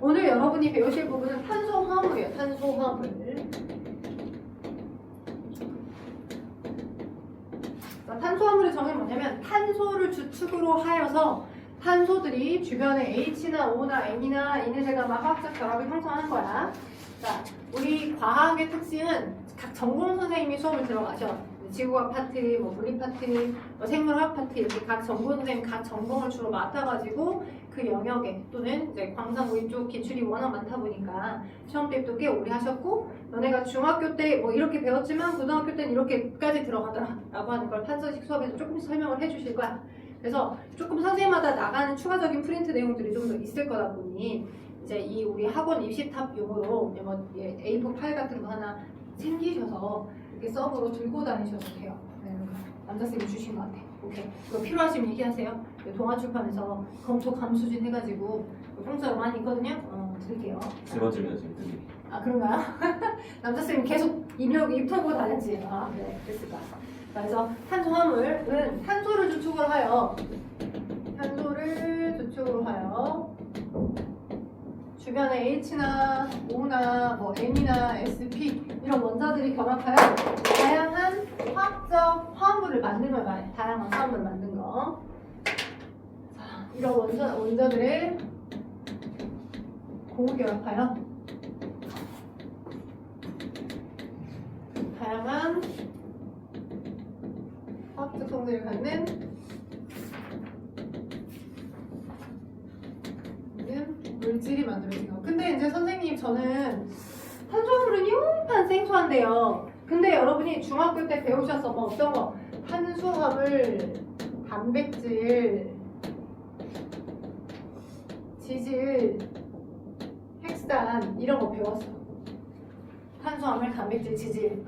오늘 여러분이 배우실 부분은 탄소화물이에요. 탄소화물. 탄소화물의 정의는 뭐냐면 탄소를 주축으로 하여서 탄소들이 주변에 H나 O나 N이나 N을 막 화학적 결합을 형성하는 거야. 자, 우리 과학의 특징은 각 전공 선생님이 수업을 들어가셔. 지구과학 파트, 뭐 물리 파트, 뭐 생물화학 파트 이렇게 각 전공 선생님 각 전공을 주로 맡아가지고 그 영역에 또는 이제 광산 이쪽 기출이 워낙 많다 보니까 시험 때도 꽤 오래 하셨고 너네가 중학교 때 뭐 이렇게 배웠지만 고등학교 때는 이렇게까지 들어가더라 라고 하는 걸 판서식 수업에서 조금씩 설명을 해주실 거야. 그래서 조금 선생님마다 나가는 추가적인 프린트 내용들이 좀 더 있을 거다 보니 이제 이 우리 학원 입시탑용으로 뭐 A4 파일 같은 거 하나 챙기셔서 이렇게 서브로 들고 다니셔도 돼요. 네, 남자쌤이 주신 것 같아. 오케이. 이거 필요하시면 얘기하세요. 동아출판에서 검토 감수진 해가지고 공짜로 많이 있거든요. 드릴게요. 세 번째입니다 지금 뜨기. 아 그런가요? 남자쌤이 계속 입혀고 다녔지. 아 네, 됐을까. 자, 그래서 탄소화물은 탄소를 주축으로 하여 주변에 H나 O나 뭐 N이나 SP 이런 원자들이 결합하여 다양한 화학적 화합물을 만든 걸 말해. 다양한 화합물을 만든 거. 자, 이런 원자들을 고무결합하여 다양한 화학적 성질을 갖는 물질이 만들어진 거. 근데 이제 선생님 저는 탄소화물은 용판 생소한데요. 근데 여러분이 중학교 때 배우셔서 뭐 어떤 거 탄수화물, 단백질, 지질, 핵산 이런 거 배웠어. 탄수화물, 단백질, 지질.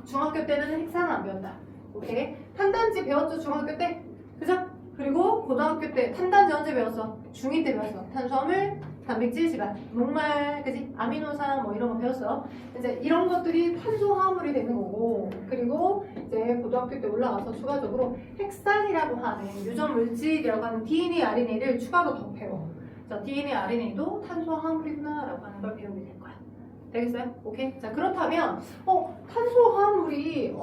중학교 때는 핵산은 안 배웠다. 오케이. 탄단지 배웠죠 중학교 때? 그죠? 그리고 고등학교 때 탄단지 언제 배웠어? 중2 때 배웠어. 탄수화물, 단백질, 지방, 녹말, 그지? 아미노산 뭐 이런 거 배웠어. 이제 이런 것들이 탄소화물이 되는 거고, 그리고 이제 고등학교 때 올라가서 추가적으로 핵산이라고 하는 유전 물질이라고 하는 DNA, RNA를 추가로 더 배워. 자, DNA, RNA도 탄소화물이구나라고 하는 걸 배우게 될 거야. 되겠어요? 오케이. 자, 그렇다면 탄소화물이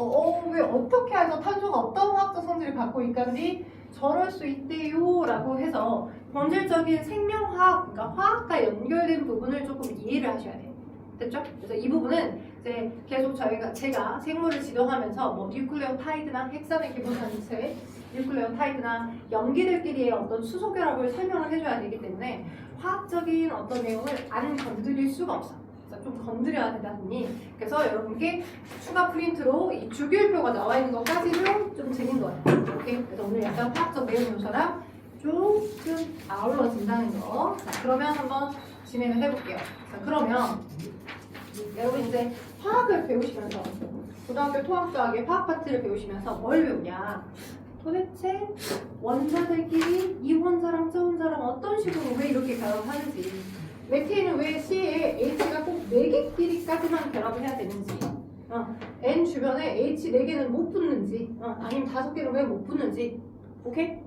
왜 어떻게 해서 탄소가 어떤 화학적 성질을 갖고 있는지 저럴 수 있대요 라고 해서 본질적인 생명화학, 그러니까 화학과 연결된 부분을 조금 이해를 하셔야 돼요. 됐죠? 그래서 이 부분은 이제 계속 제가 생물을 지도하면서 뭐 뉴클레오타이드나 핵산의 기본 단체, 뉴클레오타이드나 염기들끼리의 어떤 수소 결합을 설명을 해줘야 되기 때문에 화학적인 어떤 내용을 안 건드릴 수가 없어. 좀 건드려야 되다 보니 그래서 여러분께 추가 프린트로 이 주기율표가 나와 있는 것까지도 좀 드린 거예요. 오케이? 그래서 오늘 약간 화학적 내용 요소랑 조금 아울러진다는 거. 자, 그러면 한번 진행을 해볼게요. 자, 그러면 여러분 이제 화학을 배우시면서 고등학교 통합과학의 화학 파트를 배우시면서 뭘 배우냐? 도대체 원자들끼리 이 원자랑 저 원자랑 어떤 식으로 왜 이렇게 결합하는지, 메테인은 왜 C에 H가 꼭 4개끼리까지만 결합을 해야 되는지, N 주변에 H 4개는 못 붙는지, 아니면 5개는 왜 못 붙는지, 오케이?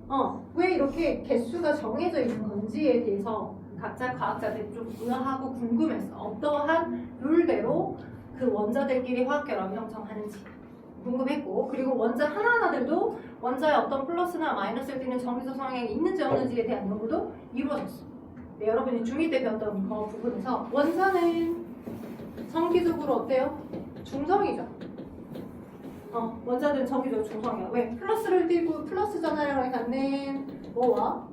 왜 이렇게 개수가 정해져 있는 건지에 대해서 각자 과학자들이 좀 의아하고 궁금했어. 어떠한 룰대로 그 원자들끼리 화학결합을 형성하는지 궁금했고, 그리고 원자 하나하나들도 원자의 어떤 플러스나 마이너스를 띠는 정기적 성향이 있는지 없는지에 대한 연구도 이루어졌어. 네, 여러분이 중2 때 배웠던 그 부분에서 원자는 정기적으로 어때요? 중성이죠. 원자들은 정기적으로 중성이야. 왜? 플러스를 띄고 플러스 전하량을 갖는 뭐와?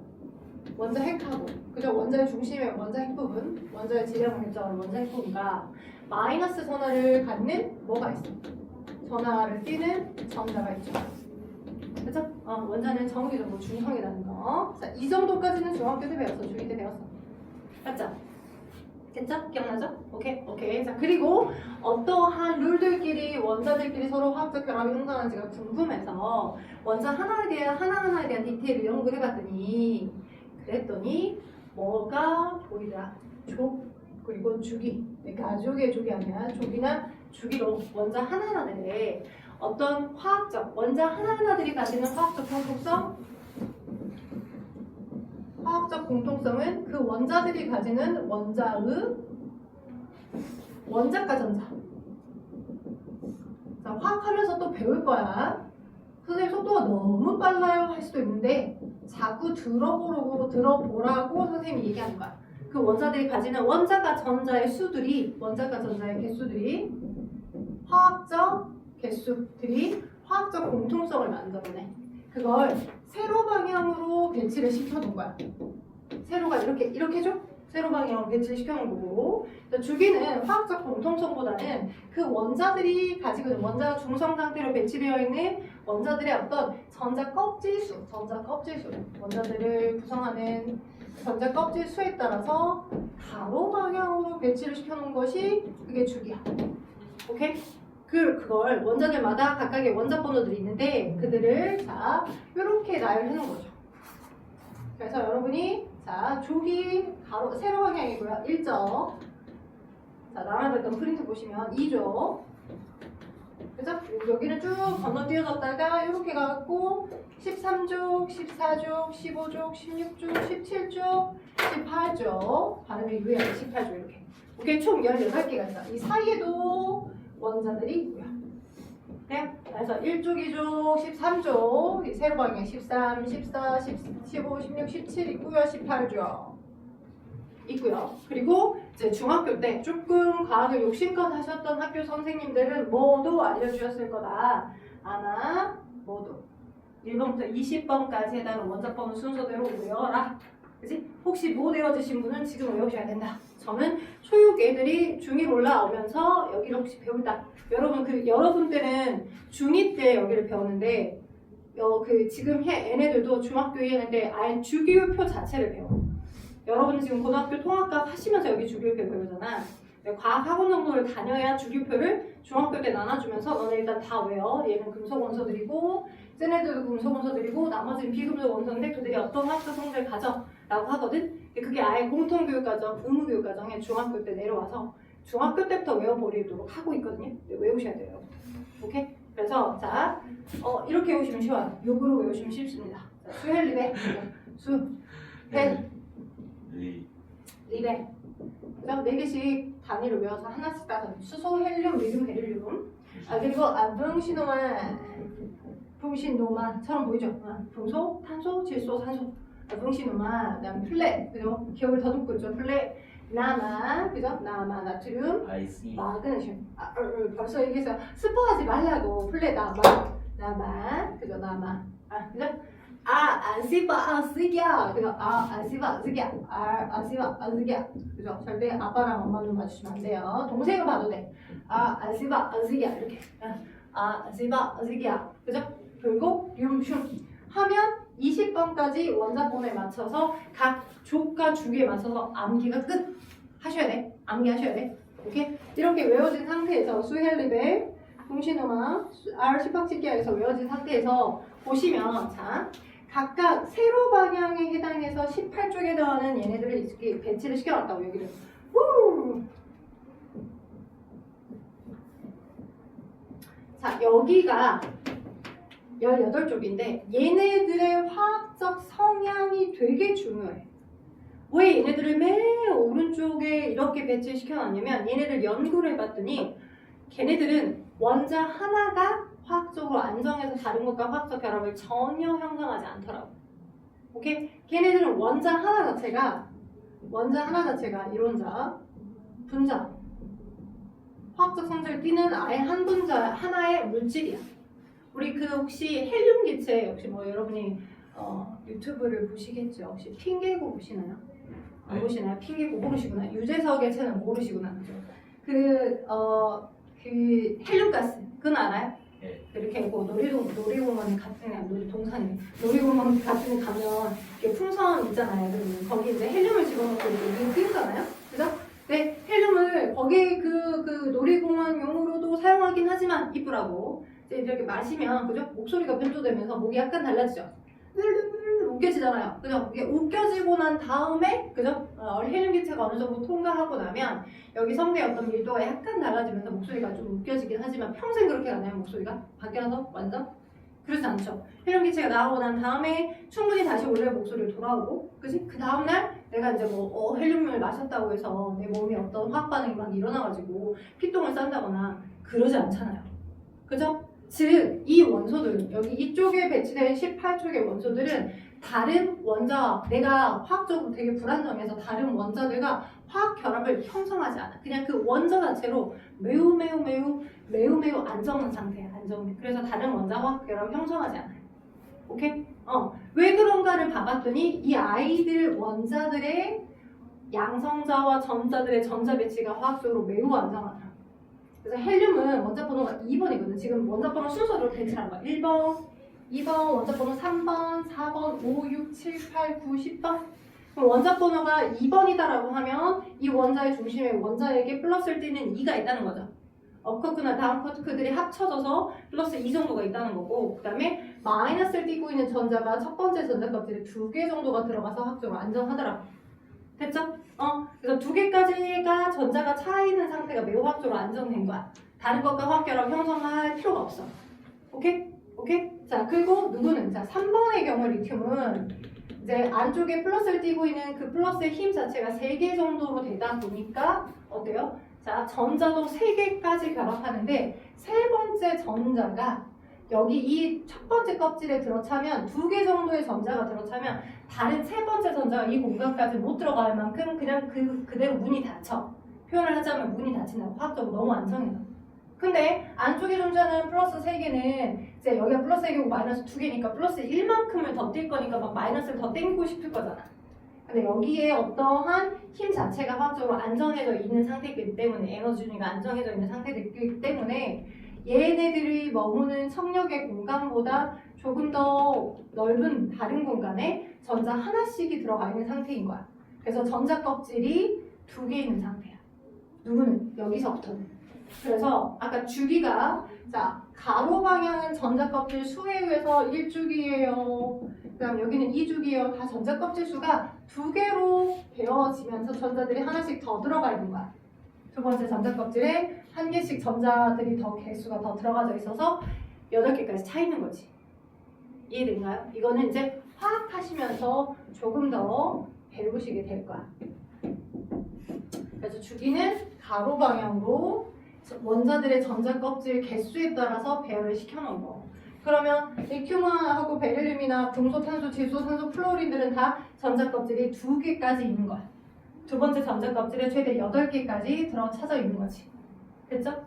원자 핵하고, 그죠? 원자의 중심에 원자 핵 부분, 원자의 질량을 결정하는 원자 핵 부분과 마이너스 전하를 갖는 뭐가 있어? 전하를 띠는 정자가 있죠. 그죠? 원자는 정기적으로 중성이라는 거. 자, 이 정도까지는 중학교 때 배웠어. 중2 때 배웠어. 맞죠? 됐죠? 기억나죠? 오케이. 자, 그리고 어떠한 룰들끼리 원자들끼리 서로 화학적 결합이 형성하는지가 궁금해서 원자 하나하나에 대한 디테일을 연구를 해봤더니, 그랬더니 뭐가 보이더라? 족, 그리고 주기. 가족의 족이 아니라 족이나 주기로 원자 하나하나들의 어떤 화학적, 원자 하나하나들이 가지는 화학적 성속성, 화학적 공통성은 그 원자들이 가지는 원자의 원자가 전자. 자, 화학하면서 또 배울 거야. 선생님 속도가 너무 빨라요 할 수도 있는데 자꾸 들어보라고 선생님이 얘기하는 거야. 그 원자들이 가지는 원자가 전자의 개수들이 화학적 개수들이 화학적 공통성을 만들어내. 그걸 세로 방향으로 배치를 시켜놓은 거야. 세로가 이렇게 해줘? 세로 방향으로 배치를 시켜놓은 거고, 주기는 화학적 공통성보다는 그 원자들이 가지고 있는 원자가 중성 상태로 배치되어 있는 원자들의 어떤 전자 껍질수, 원자들을 구성하는 전자 껍질 수에 따라서 가로 방향으로 배치를 시켜놓은 것이 그게 주기야. 오케이? 그걸 원자들마다 각각의 원자 번호들이 있는데 그들을 자 이렇게 나열해 놓은 거죠. 그래서 여러분이 자 조기 가로 세로 방향이고요. 1점. 자 나눠졌던 프린트 보시면 2조. 그죠? 여기는 쭉 건너뛰어졌다가 이렇게 가갖고 13족, 14족, 15족, 16족, 17족, 18족 발음이 유의하게 18족 이렇게. 오케이 총 18개가 있어. 이 사이에도 원자들이 있고요. 네? 그래서 1족, 2족, 13족, 세로 방향 13, 14, 15, 16, 17 있고요. 18족 있고요. 그리고 이제 중학교 때 조금 과학을 욕심껏 하셨던 학교 선생님들은 뭐도 알려주셨을 거다. 아마 뭐도 1번부터 20번까지 해당하는 원자 번호 순서대로 외워라. 그치? 혹시 못 외워주신 분은 지금 외우셔야 된다. 저는 초육 애들이 중1 올라오면서 여기를 혹시 배운다. 여러분 여러분 때는 중2 때 여기를 배웠는데 지금 얘네들도 중학교 2학년인데 아예 주기율표 자체를 배워. 여러분 지금 고등학교 통합과 하시면서 여기 주기율표 배우잖아. 과학 학원 정도를 다녀야 주기표를 중학교 때 나눠주면서 너네 일단 다 외워. 얘는 금속 원소들이고 쟤네들도 금속 원소들이고 나머지는 비금속 원소인데 그들이 어떤 화학적 성질을 가져 라고 하거든. 그게 아예 공통교육과정, 의무교육과정에 중학교 때 내려와서 중학교 때부터 외워버리도록 하고 있거든요. 외우셔야 돼요. 여러분. 오케이? 그래서 자 이렇게 외우시면 쉬워요. 욕으로 외우시면 쉽습니다. 자, 수헬리베 리베 그죠? 4개씩 단위로 외워서 하나씩 따서 수소, 헬륨, 리듐, 베릴륨. 그리고 붕신노마처럼 보이죠? 풍소, 탄소, 질소, 산소. 붕신노마, 그다음 플레, 그죠? 기억을 더듬고 있죠? 플레, 나마, 그죠? 나마, 나트륨, 마그네슘. 벌써 얘기했어요. 스포하지 말라고. 플레, 나마, 그죠? 나마. 그죠? 안 씹어, 안 쓰기야. 그죠? 안 씹어, 안 쓰기야. 안 씹어, 안 쓰기야. 그죠? 절대 아빠랑 엄마 좀 봐주시면 안 돼요. 동생을 봐도 돼. 안 씹어, 안 쓰기야. 이렇게. 안 씹어, 안 쓰기야. 그죠? 그리고 륨슘 하면 20번까지 원자 번호에 맞춰서 각 족과 주기에 맞춰서 암기가 끝. 하셔야 돼. 암기하셔야 돼. 오케이? 이렇게 외워진 상태에서 수헬리베, 붕신노마, R18기하에서 외워진 상태에서 보시면 자 각각 세로 방향에 해당해서 18쪽에 해당하는 얘네들을 이렇게 배치를 시켜놨다고 여기를. 자 여기가 18쪽인데 얘네들의 화학적 성향이 되게 중요해. 왜 얘네들을 맨 오른쪽에 이렇게 배치시켜놨냐면 얘네들 연구를 해봤더니 걔네들은 원자 하나가 화학적으로 안정해서 다른 것과 화학적 결합을 전혀 형성하지 않더라고. 오케이? 걔네들은 원자 하나 자체가 이론자, 분자, 화학적 성질을 띠는 아예 한 분자 하나의 물질이야. 우리 혹시 헬륨 기체 혹시 뭐 여러분이 유튜브를 보시겠죠? 혹시 핑계고 보시나요? 안 보시나요? 핑계고 모르시구나. 유재석의 채널 모르시구나. 그죠? 그 헬륨가스 그건 알아요? 네. 이렇게 놀이공원 같은 놀이공원 같은 데 가면 이렇게 풍선 있잖아요. 그러면 거기 이제 헬륨을 집어넣고 이렇게 띄우잖아요. 그죠? 네, 헬륨을 거기 그 놀이공원용으로도 사용하긴 하지만 이쁘라고 이제 이렇게 마시면 그죠? 목소리가 변조되면서 목이 약간 달라지죠. 웃겨지잖아요. 그죠? 이게 웃겨지고 난 다음에 그죠? 헬륨 기체가 어느 정도 통과하고 나면 여기 성대의 어떤 밀도가 약간 달라지면서 목소리가 좀 웃겨지긴 하지만 평생 그렇게 가나요? 목소리가 바뀌어서 완전 그렇지 않죠. 헬륨 기체가 나오고 난 다음에 충분히 다시 원래 목소리로 돌아오고, 그지? 그 다음날 내가 이제 뭐 헬륨을 마셨다고 해서 내 몸에 어떤 화학 반응이 막 일어나가지고 피똥을 싼다거나 그러지 않잖아요. 그죠? 즉, 이 원소들, 여기 이쪽에 배치된 18쪽의 원소들은 다른 원자와 내가 화학적으로 되게 불안정해서 다른 원자들과 화학 결합을 형성하지 않아. 그냥 그 원자 자체로 매우 안정한 상태야. 안정돼. 그래서 다른 원자 화학 결합을 형성하지 않아요. 오케이? 왜 그런가를 봐봤더니 이 아이들 원자들의 양성자와 전자들의 전자 배치가 화학적으로 매우 안정하더라. 그래서 헬륨은 원자 번호가 2번이거든. 지금 원자 번호 순서대로 배치하는 거야. 1번, 2번, 원자 번호 3번, 4번, 5, 6, 7, 8, 9, 10번. 그럼 원자 번호가 2번이다라고 하면 이 원자의 중심에 원자에게 플러스를 띄는 2가 있다는 거죠. 업커크나 다운커크들이 합쳐져서 플러스 2 정도가 있다는 거고, 그 다음에 마이너스를 띄고 있는 전자가 첫 번째 전자 껍질에 2개 정도가 들어가서 화학적으로 안정하더라고. 됐죠? 그래서 2개까지가 전자가 차있는 상태가 매우 화학적으로 안정된 거야. 다른 것과 화학 결합 형성할 필요가 없어. 오케이? 오케이? 자, 그리고 누구는? 자, 3번의 경우 리튬은 이제 안쪽에 플러스를 띄고 있는 그 플러스의 힘 자체가 3개 정도로 되다 보니까 어때요? 자, 전자도 3개까지 결합하는데 세 번째 전자가 여기 이 첫 번째 껍질에 들어차면 2개 정도의 전자가 들어차면 다른 세 번째 전자가 이 공간까지 못 들어갈 만큼 그냥 그대로 문이 닫혀. 표현을 하자면 문이 닫힌다고. 화학적으로 너무 안정해요. 근데 안쪽에 존재하는 플러스 3개는 이제 여기가 플러스 3개고 마이너스 2개니까 플러스 1만큼을 더 뛸 거니까 막 마이너스를 더 땡기고 싶을 거잖아. 근데 여기에 어떠한 힘 자체가 화학적으로 안정해져 있는 상태이기 때문에 에너지 준위가 안정해져 있는 상태이기 때문에 얘네들이 머무는 청력의 공간보다 조금 더 넓은 다른 공간에 전자 하나씩이 들어가 있는 상태인 거야. 그래서 전자 껍질이 2개 있는 상태야. 누구는? 여기서부터는. 그래서 아까 주기가 자 가로 방향은 전자 껍질 수에 의해서 1주기예요. 그다음 여기는 2주기예요. 다 전자 껍질 수가 2개로 되어지면서 전자들이 하나씩 더 들어가 있는 거야. 두 번째 전자 껍질에 1개씩 전자들이 더 개수가 더 들어가져 있어서 8개까지 차 있는 거지. 이해된가요? 이거는 이제 화학하시면서 조금 더 배우시게 될 거야. 그래서 주기는 가로 방향으로 원자들의 전자 껍질 개수에 따라서 배열을 시켜놓은 거. 그러면 리튬하고 베릴륨이나 금소, 탄소, 질소, 산소, 플로린들은 다 전자 껍질이 2개까지 있는 거야. 두 번째 전자 껍질에 최대 8개까지 들어차져 있는 거지. 됐죠?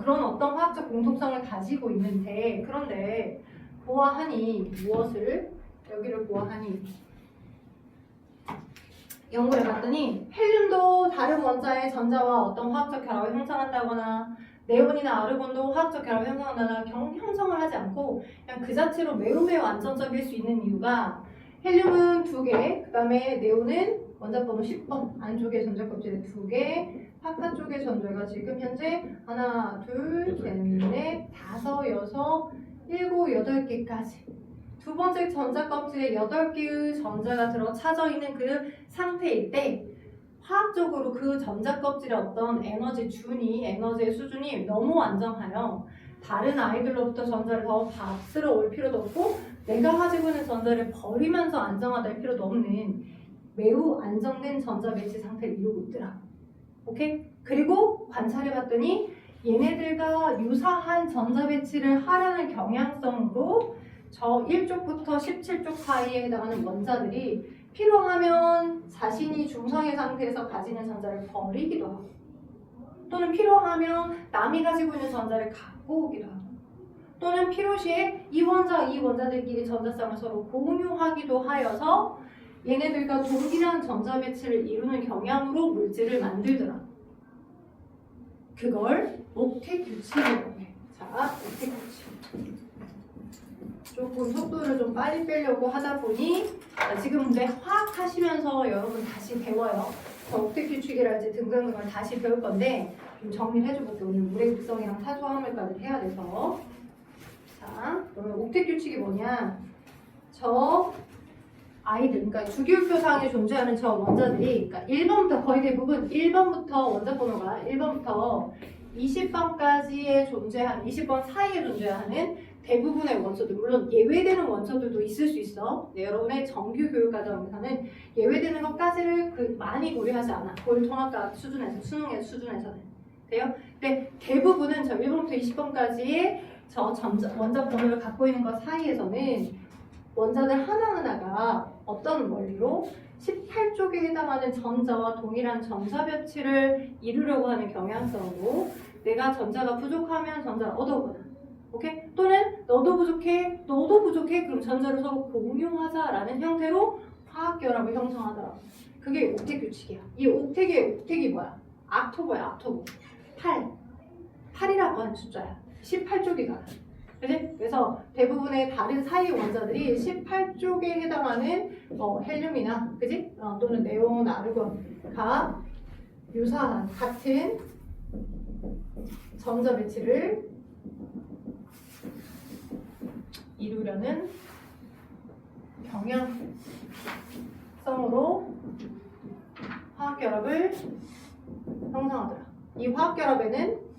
그런 어떤 화학적 공통성을 가지고 있는데, 그런데 보아하니 무엇을? 여기를 보아하니 연구를 해봤더니 헬륨도 다른 원자의 전자와 어떤 화학적 결합을 형성한다거나 네온이나 아르곤도 화학적 결합을 형성한다거나 형성을 하지 않고 그냥 그 자체로 매우 안정적일 수 있는 이유가 헬륨은 2개, 그 다음에 네온은 원자 번호 10번 안쪽에 전자 껍질에 2개, 바깥쪽의 전자가 지금 현재 하나, 둘, 셋, 넷, 다섯, 여섯, 일곱, 8개까지 두 번째 전자 껍질에 8개의 전자가 들어차져 있는 그 상태일 때 화학적으로 그 전자 껍질의 어떤 에너지 준위, 에너지의 수준이 너무 안정하여 다른 아이들로부터 전자를 더 받들어 올 필요도 없고 내가 가지고 있는 전자를 버리면서 안정화될 필요도 없는 매우 안정된 전자 배치 상태를 이루고 있더라. 오케이? 그리고 관찰해봤더니 얘네들과 유사한 전자 배치를 하라는 경향성으로 저 1쪽부터 17쪽 사이에 해당하는 원자들이 필요하면 자신이 중성의 상태에서 가지는 전자를 버리기도 하고 또는 필요하면 남이 가지고 있는 전자를 갖고 오기도 하고 또는 필요시에 이 원자들끼리 전자쌍을 서로 공유하기도 하여서 얘네들과 동일한 전자 배치를 이루는 경향으로 물질을 만들더라. 그걸 옥텟 규칙이라고 해. 자, 옥텟 규칙. 조금 속도를 좀 빨리 빼려고 하다 보니 지금 근데 화학하시면서 여러분 다시 배워요. 옥텟 규칙이랄지 등등등을 다시 배울 건데 좀 정리를 해줘볼게요. 오늘 물의 극성이랑 탄소화물까지 해야 돼서. 자, 그러면 옥텟 규칙이 뭐냐? 저 아이들, 그러니까 주기율표상에 존재하는 저 원자들이, 그러니까 1번부터 거의 대부분 1번부터 원자 번호가 1번부터 20번까지에 존재하는, 20번 사이에 존재하는 대부분의 원소들, 물론 예외되는 원소들도 있을 수 있어. 네, 여러분의 정규 교육 과정에서는 예외되는 것까지를 많이 고려하지 않아. 고일통합과 수준에서, 수능의 수준에서는. 돼요? 근데 대부분은 저 1번부터 20번까지의 저 원자 번호를 갖고 있는 것 사이에서는 원자들 하나하나가 어떤 원리로 18쪽에 해당하는 전자와 동일한 전자 배치를 이루려고 하는 경향성으로 내가 전자가 부족하면 전자를 얻어오거나, 오케이? 또는 너도 부족해, 너도 부족해, 그럼 전자를 서로 공유하자라는 형태로 화학결합을 형성하더라고. 그게 옥택 규칙이야. 이 옥택이 뭐야? 악토고야, 악토고. 8이라고 하는 숫자야. 18쪽이잖아. 그치? 그래서 대부분의 다른 사이 원자들이 18쪽에 해당하는 헬륨이나, 그치? 또는 네온, 아르곤과 유사한 같은 전자 배치를 이루려는 경향성으로 화학결합을 형성하더라. 이 화학결합에는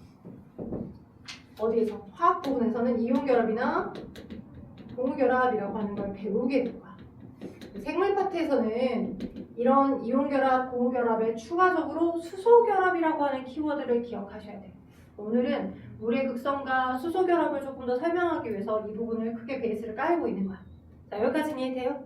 어디에서? 화학 부분에서는 이온결합이나 동유결합이라고 하는 걸 배우게 될 거야. 생물 파트에서는 이런 이온결합, 동유결합에 추가적으로 수소결합이라고 하는 키워드를 기억하셔야 돼요. 오늘은 물의 극성과 수소결합을 조금 더 설명하기 위해서 이 부분을 크게 베이스를 깔고 있는 거야. 자, 여기까지는 이해돼요?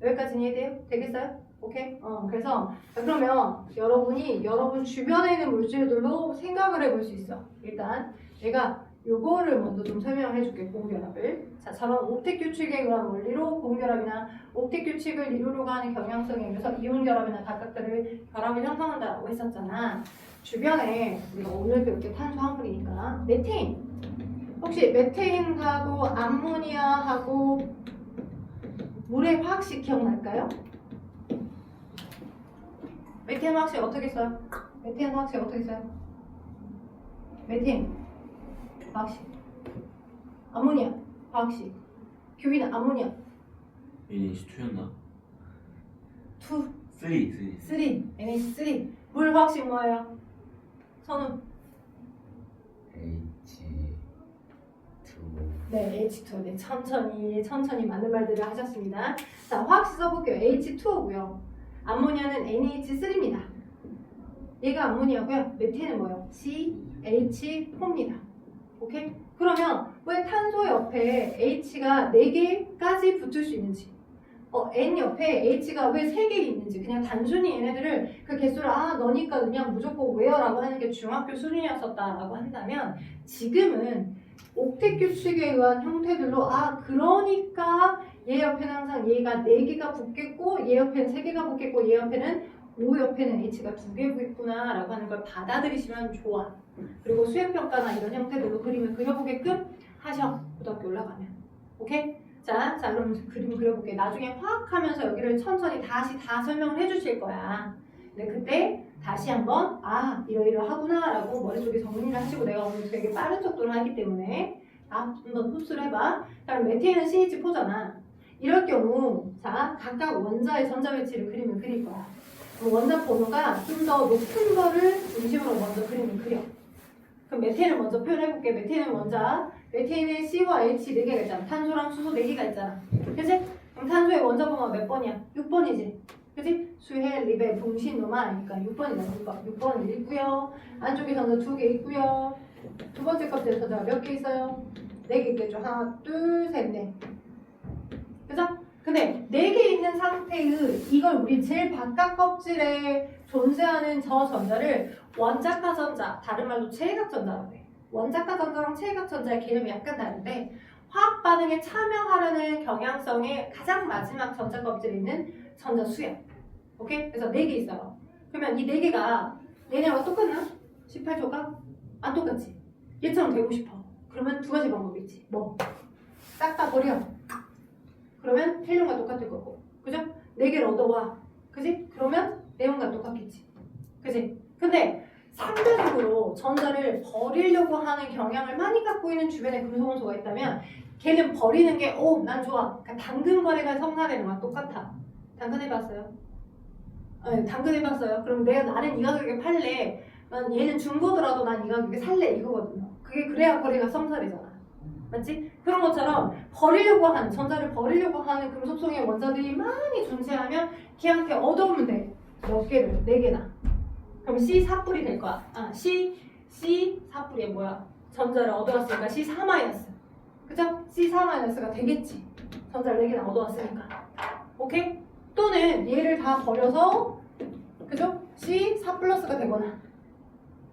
여기까지는 이해돼요? 되겠어요? 오케이? 그래서 그러면 여러분이 여러분 주변에 있는 물질들로 생각을 해볼 수 있어. 일단 내가 요거를 먼저 좀 설명을 해줄게. 고무결합을. 자, 저런 옥택 규칙에 의한 원리로 고무결합이나 옥택 규칙을 이루려고 하는 경향성에 의해서 이온결합이나 각각들을 결합을 형성한다고 했었잖아. 주변에 우리가 오늘 배울 게 탄소 한 풀이니까 메테인. 혹시 메테인하고 암모니아하고 물의 화학식 기억날까요? 메테인 화학식 어떻게 써요? 메테인 화학식 어떻게 써요? 메테인 화학식, 암모니아 화학식, 교비는 암모니아 NH2였나? 2, 3 NH3. 물 화학식 뭐예요? 선우. H2. 네, H2. 네, 천천히 맞는 말들을 하셨습니다. 자, 화학식 써볼게요. H2O고요. 암모니아는 NH3입니다. 얘가 암모니아고요. 메테인은 뭐예요? CH4입니다. 오케이? 그러면 왜 탄소 옆에 H가 4개까지 붙을 수 있는지, N 옆에 H가 왜 3개 있는지, 그냥 단순히 얘네들을 그 개수를 너니까 그냥 무조건 왜요라고 하는 게 중학교 수준이었었다라고 한다면, 지금은 옥택 규칙에 의한 형태들로 그러니까 얘 옆에는 항상 얘가 4개가 붙겠고 얘 옆에는 3개가 붙겠고 얘 옆에는 O 옆에는 H가 2개 붙구나 라고 하는 걸 받아들이시면 좋아. 그리고 수행평가나 이런 형태들로 그림을 그려보게끔 하셔. 고등학교 올라가면. 오케이? 자, 그럼 그림 그려볼게. 나중에 화학하면서 여기를 천천히 다시 다 설명을 해주실 거야. 근데 그때 다시 한번 이러이러하구나 라고 머릿속에 정리를 하시고, 내가 오늘 되게 빠른 속도를 하기 때문에 한번 흡수를 해봐. 자, 그럼 메테인은 CH4잖아. 이럴 경우 자, 각각 원자의 전자 배치를 그림을 그릴 거야. 원자 번호가 좀 더 높은 거를 중심으로 먼저 그림을 그려. 그럼 메테인을 먼저 표현해볼게. 메테인에 C와 H 4개가 있잖아. 탄소랑 수소 4개가 있잖아. 그치? 그럼 탄소의 원자 번호가 몇 번이야? 6번이지. 그치? 수해, 리베, 붕신, 노마니까 6번이다. 6번을 읽고요. 안쪽에 전자 2개 있고요. 두 번째 껍질 전자가 몇 개 있어요? 4개 있겠죠. 하나, 둘, 셋, 넷. 그죠? 근데 4개 있는 상태의 이걸 우리 제일 바깥 껍질에 존재하는 저 전자를 원자가 전자, 다른 말로 체외각 전자라고 해. 원자가 전자랑 체외각 전자의 개념이 약간 다른데, 화학 반응에 참여하려는 경향성의 가장 마지막 전자 껍질에 있는 전자 수야. 오케이? 그래서 4개 있어요. 그러면 이 4개가 얘네와 똑같나? 18조가? 안 똑같지? 얘처럼 되고 싶어. 그러면 두 가지 방법이 있지. 뭐? 싹 다 버려. 그러면 헬륨과 똑같을 거고. 그죠? 4개를 얻어와. 그지? 그러면 네온과 똑같겠지. 그지? 근데 상대적으로 전자를 버리려고 하는 경향을 많이 갖고 있는 주변에 금속원소가 있다면, 걔는 버리는 게 난 좋아. 그러니까 당근 거래가 성사되는 거랑 똑같아. 당근 해봤어요? 네, 당근 해봤어요. 그럼 나는 이 가격에 팔래. 얘는 중고더라도 난 이 가격에 살래. 이거거든요. 그게 그래야 거래가 성사되잖아. 맞지? 그런 것처럼 전자를 버리려고 하는 금속성의 원자들이 많이 존재하면 걔한테 얻어오면 돼. 몇 개를? 4개나. 그럼 C4뿔이 될 거야. C4뿔이 뭐야? 전자를 얻어왔으니까 C4-. 그죠? C4-가 되겠지. 전자를 4개나 얻어왔으니까. 오케이? 또는 얘를 다 버려서 그죠? C4+가 되거나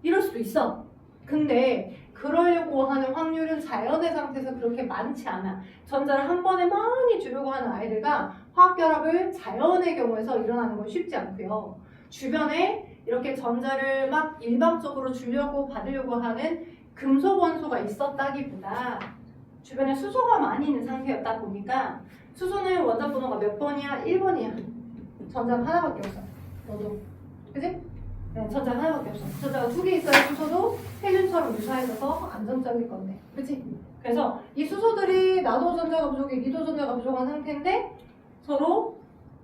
이럴 수도 있어. 근데 그러려고 하는 확률은 자연의 상태에서 그렇게 많지 않아. 전자를 한 번에 많이 주려고 하는 아이들과 화학결합을 자연의 경우에서 일어나는 건 쉽지 않고요. 주변에 이렇게 전자를 막 일방적으로 주려고 받으려고 하는 금속 원소가 있었다기보다 주변에 수소가 많이 있는 상태였다 보니까 수소는 원자 번호가 몇 번이야? 1번이야. 전자가 하나밖에 없어. 너도. 그지? 네, 전자가 하나밖에 없어. 전자가 2개 있어야 수소도 헬륨처럼 유사해져서 안정적일 건데. 그치? 그래서 이 수소들이 나도 전자가 부족해, 니도 전자가 부족한 상태인데 서로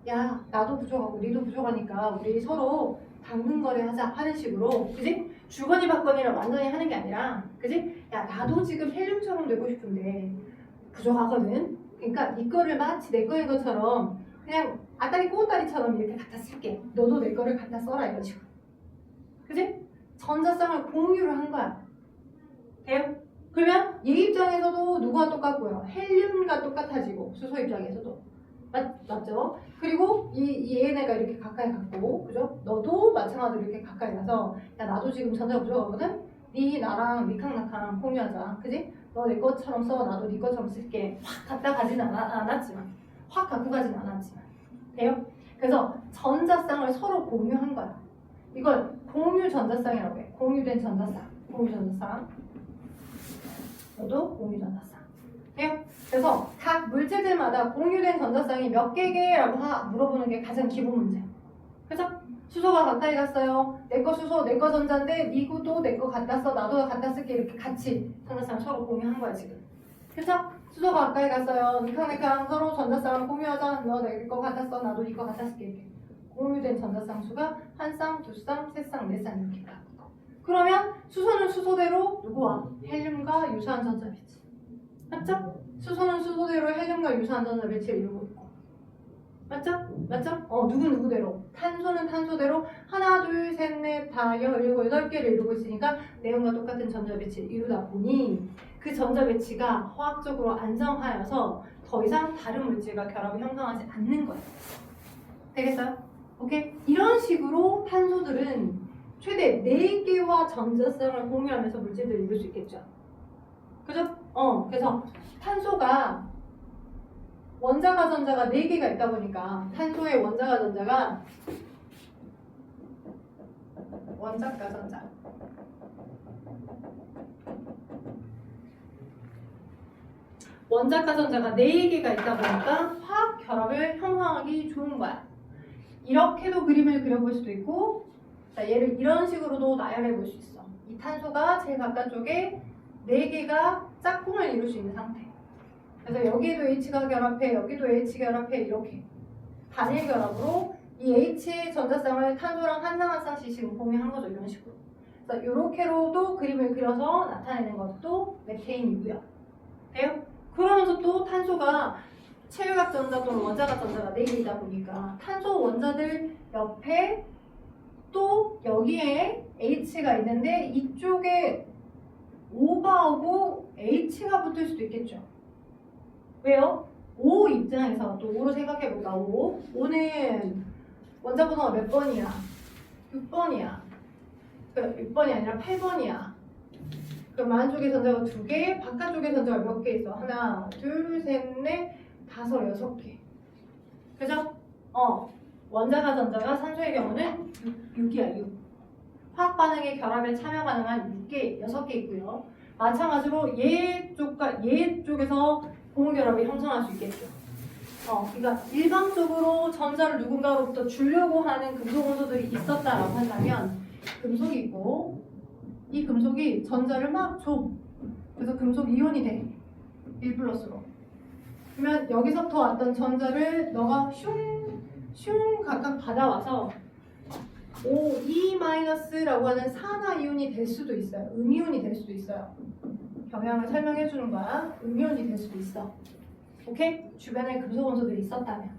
야, 나도 부족하고 니도 부족하니까 우리 서로 당근 거래하자 하는 식으로. 그지? 주거니 받거니를 완전히 하는 게 아니라 그지? 야, 나도 지금 헬륨처럼 되고 싶은데 부족하거든. 그러니까 네 거를 마치 내 거인 것처럼 그냥 아다리 꼬다리처럼 이렇게 갖다 쓸게. 너도 내 거를 갖다 써라 이런 식으로. 그지? 전자쌍을 공유를 한 거야. 돼요? 그러면 얘 입장에서도 누구와 똑같고요? 헬륨과 똑같아지고 수소 입장에서도 맞죠? 그리고 얘네가 이렇게 가까이 갔고 그죠? 너도 마찬가지로 이렇게 가까이 가서 야 나도 지금 전자가 부족하거든? 네 나랑 니캉나캉 공유하자. 그지? 너 내 것처럼 써 나도 네 것처럼 쓸게. 확 갖다 가지는 않았지만 확 갖고 가지는 않았지만 돼요? 그래서 전자쌍을 서로 공유한 거야. 이걸 공유 전자쌍이라고 해. 공유된 전자쌍. 공유 전자쌍. 너도 공유 전자쌍. 돼요? 그래서 각 물질들마다 공유된 전자쌍이 몇 개라고 물어보는 게 가장 기본 문제. 그죠? 수소가 가까이 갔어요. 내 거 수소, 내 거 전자인데 니도 내 거 갖다 써, 나도 갖다 쓸게 이렇게 같이 전자쌍을 서로 공유한 거야 지금. 그죠? 수소가 가까이 갔어요. 니캉니캉 서로 전자쌍을 공유하자. 너 내 거 갖다 써, 나도 네 거 갖다 쓸게 이렇게. 공유된 전자쌍 수가 1쌍, 2쌍, 3쌍, 4쌍 이렇게 가. 그러면 수소는 수소대로 누구와? 헬륨과 유사한 전자 배치. 맞죠? 수소는 수소대로 헬륨과 유사한 전자 배치를 이루고 있고. 맞죠? 맞죠? 누구대로? 탄소는 탄소대로 하나, 둘, 셋, 넷, 다, 여, 일곱, 8개를 이루고 있으니까 내용과 똑같은 전자 배치를 이루다 보니 그 전자 배치가 화학적으로 안정하여서 더 이상 다른 물질과 결합을 형성하지 않는 거예요. 되겠어요? 오케이? 이런 식으로 탄소들은 최대 4개와 전자쌍을 공유하면서 물질들을 이룰 수 있겠죠. 그죠? 그래서 탄소가 원자가 전자가 4개가 있다 보니까 탄소의 원자가 전자가 원자가 전자 원자가 전자가 4개가 있다 보니까 화학 결합을 형성하기 좋은 거야. 이렇게도 그림을 그려볼 수도 있고 자, 얘를 이런 식으로도 나열해 볼 수 있어. 이 탄소가 제일 바깥쪽에 4개가 짝꿍을 이룰 수 있는 상태. 그래서 여기에도 H가 결합해, 여기도 H 결합해 이렇게 단일 결합으로 이 H의 전자쌍을 탄소랑 한 쌍 한 쌍씩 지금 공유한 거죠. 이런 식으로. 그래서 이렇게로도 그림을 그려서 나타내는 것도 메테인이고요. 돼요? 그러면서 또 탄소가 체외각 전자 또는 원자각 전자가 4개이다 보니까 탄소 원자들 옆에 또 여기에 H가 있는데 이쪽에 O가 오고 H가 붙을 수도 있겠죠. 왜요? O 입장에서 또 O로 생각해볼까? O는 원자 번호가 몇 번이야? 6번이야. 6번이 아니라 8번이야. 그럼 안쪽에 전자가 2개, 바깥쪽에 전자가 몇 개 있어? 하나, 둘, 셋, 넷, 5, 6개. 그죠? 원자가 전자가 산소의 경우는 6이야, 6. 화학 반응의 결합에 참여 가능한 6개, 6개 있고요. 마찬가지로 얘 쪽에서 고무 결합이 형성할 수 있겠죠. 그러니까 일방적으로 전자를 누군가로부터 주려고 하는 금속 원소들이 있었다라고 한다면 금속이 있고 이 금속이 전자를 막 줘. 그래서 금속 이온이 돼. 1+로. 그러면 여기서부터 왔던 전자를 너가 슝 각각 받아와서 O2-라고 하는 산화이온이 될 수도 있어요. 음이온이 될 수도 있어요. 경향을 설명해 주는 거야. 음이온이 될 수도 있어. 오케이? 주변에 금속 원소들이 있었다면.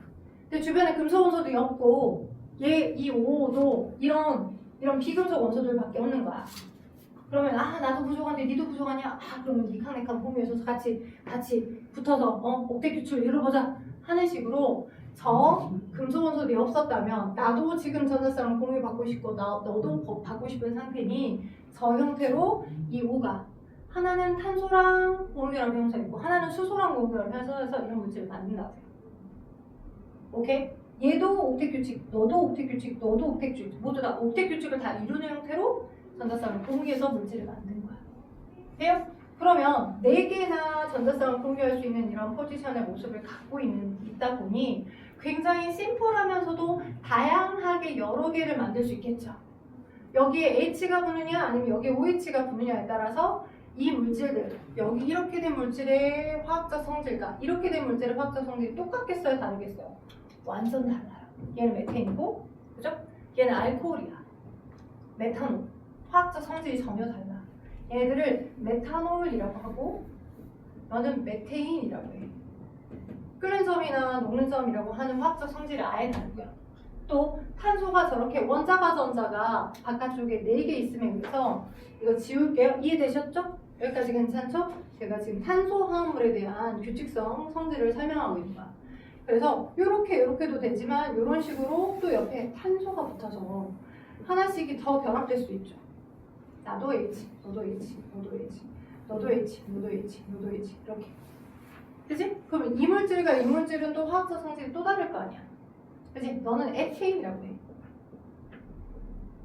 근데 주변에 금속 원소들이 없고 이 O도 이런 비금속 원소들밖에 없는 거야. 그러면 나도 부족한데 니도 부족하냐? 그러면 니캉네캉 공유해서 같이 붙어서 옥텟 규칙을 이뤄보자 하는 식으로 저 금속 원소들이 없었다면 나도 지금 전자쌍을 공유 받고 싶고 너도 받고 싶은 상태니 저 형태로 이 O가 하나는 탄소랑 공유랑 형성 있고 하나는 수소랑 공유랑 형성해서 이런 물질을 만든다고. 오케이? 얘도 옥텟 규칙, 너도 옥텟 규칙, 너도 옥텟 규칙 모두 다 옥텟 규칙을 다 이루는 형태로 전자쌍을 공유해서 물질을 만든 거야. 돼요? 그러면 4개나 전자쌍을 공유할 수 있는 이런 포지션의 모습을 갖고 있다 보니 굉장히 심플하면서도 다양하게 여러 개를 만들 수 있겠죠. 여기에 H가 붙느냐 아니면 여기에 OH가 붙느냐에 따라서 이 물질들, 여기 이렇게 된 물질의 화학적 성질과 이렇게 된 물질의 화학적 성질이 똑같겠어요? 다르겠어요? 완전 달라요. 얘는 메탄이고, 그죠? 얘는 알코올이야. 메탄올. 화학적 성질이 전혀 달라. 얘네들을 메탄올이라고 하고, 너는 메테인이라고 해. 끓는 점이나 녹는 점이라고 하는 화학적 성질이 아예 다르고요. 또 탄소가 저렇게 원자가 전자가 바깥쪽에 4개 있음에 비해서 이거 지울게요. 이해되셨죠? 여기까지 괜찮죠? 제가 지금 탄소 화합물에 대한 규칙성 성질을 설명하고 있는 거야. 그래서 이렇게도 되지만 이런 식으로 또 옆에 탄소가 붙어서 하나씩이 더 결합될 수 있죠. 나도 H, 너도 H, 너도 H, 너도 H, 너도 H, 너도 H 이렇게. 그치? 그럼 이 물질과 이 물질은 또 화학적 성질이 또 다를 거 아니야. 그치? 너는 에테인이라고 해.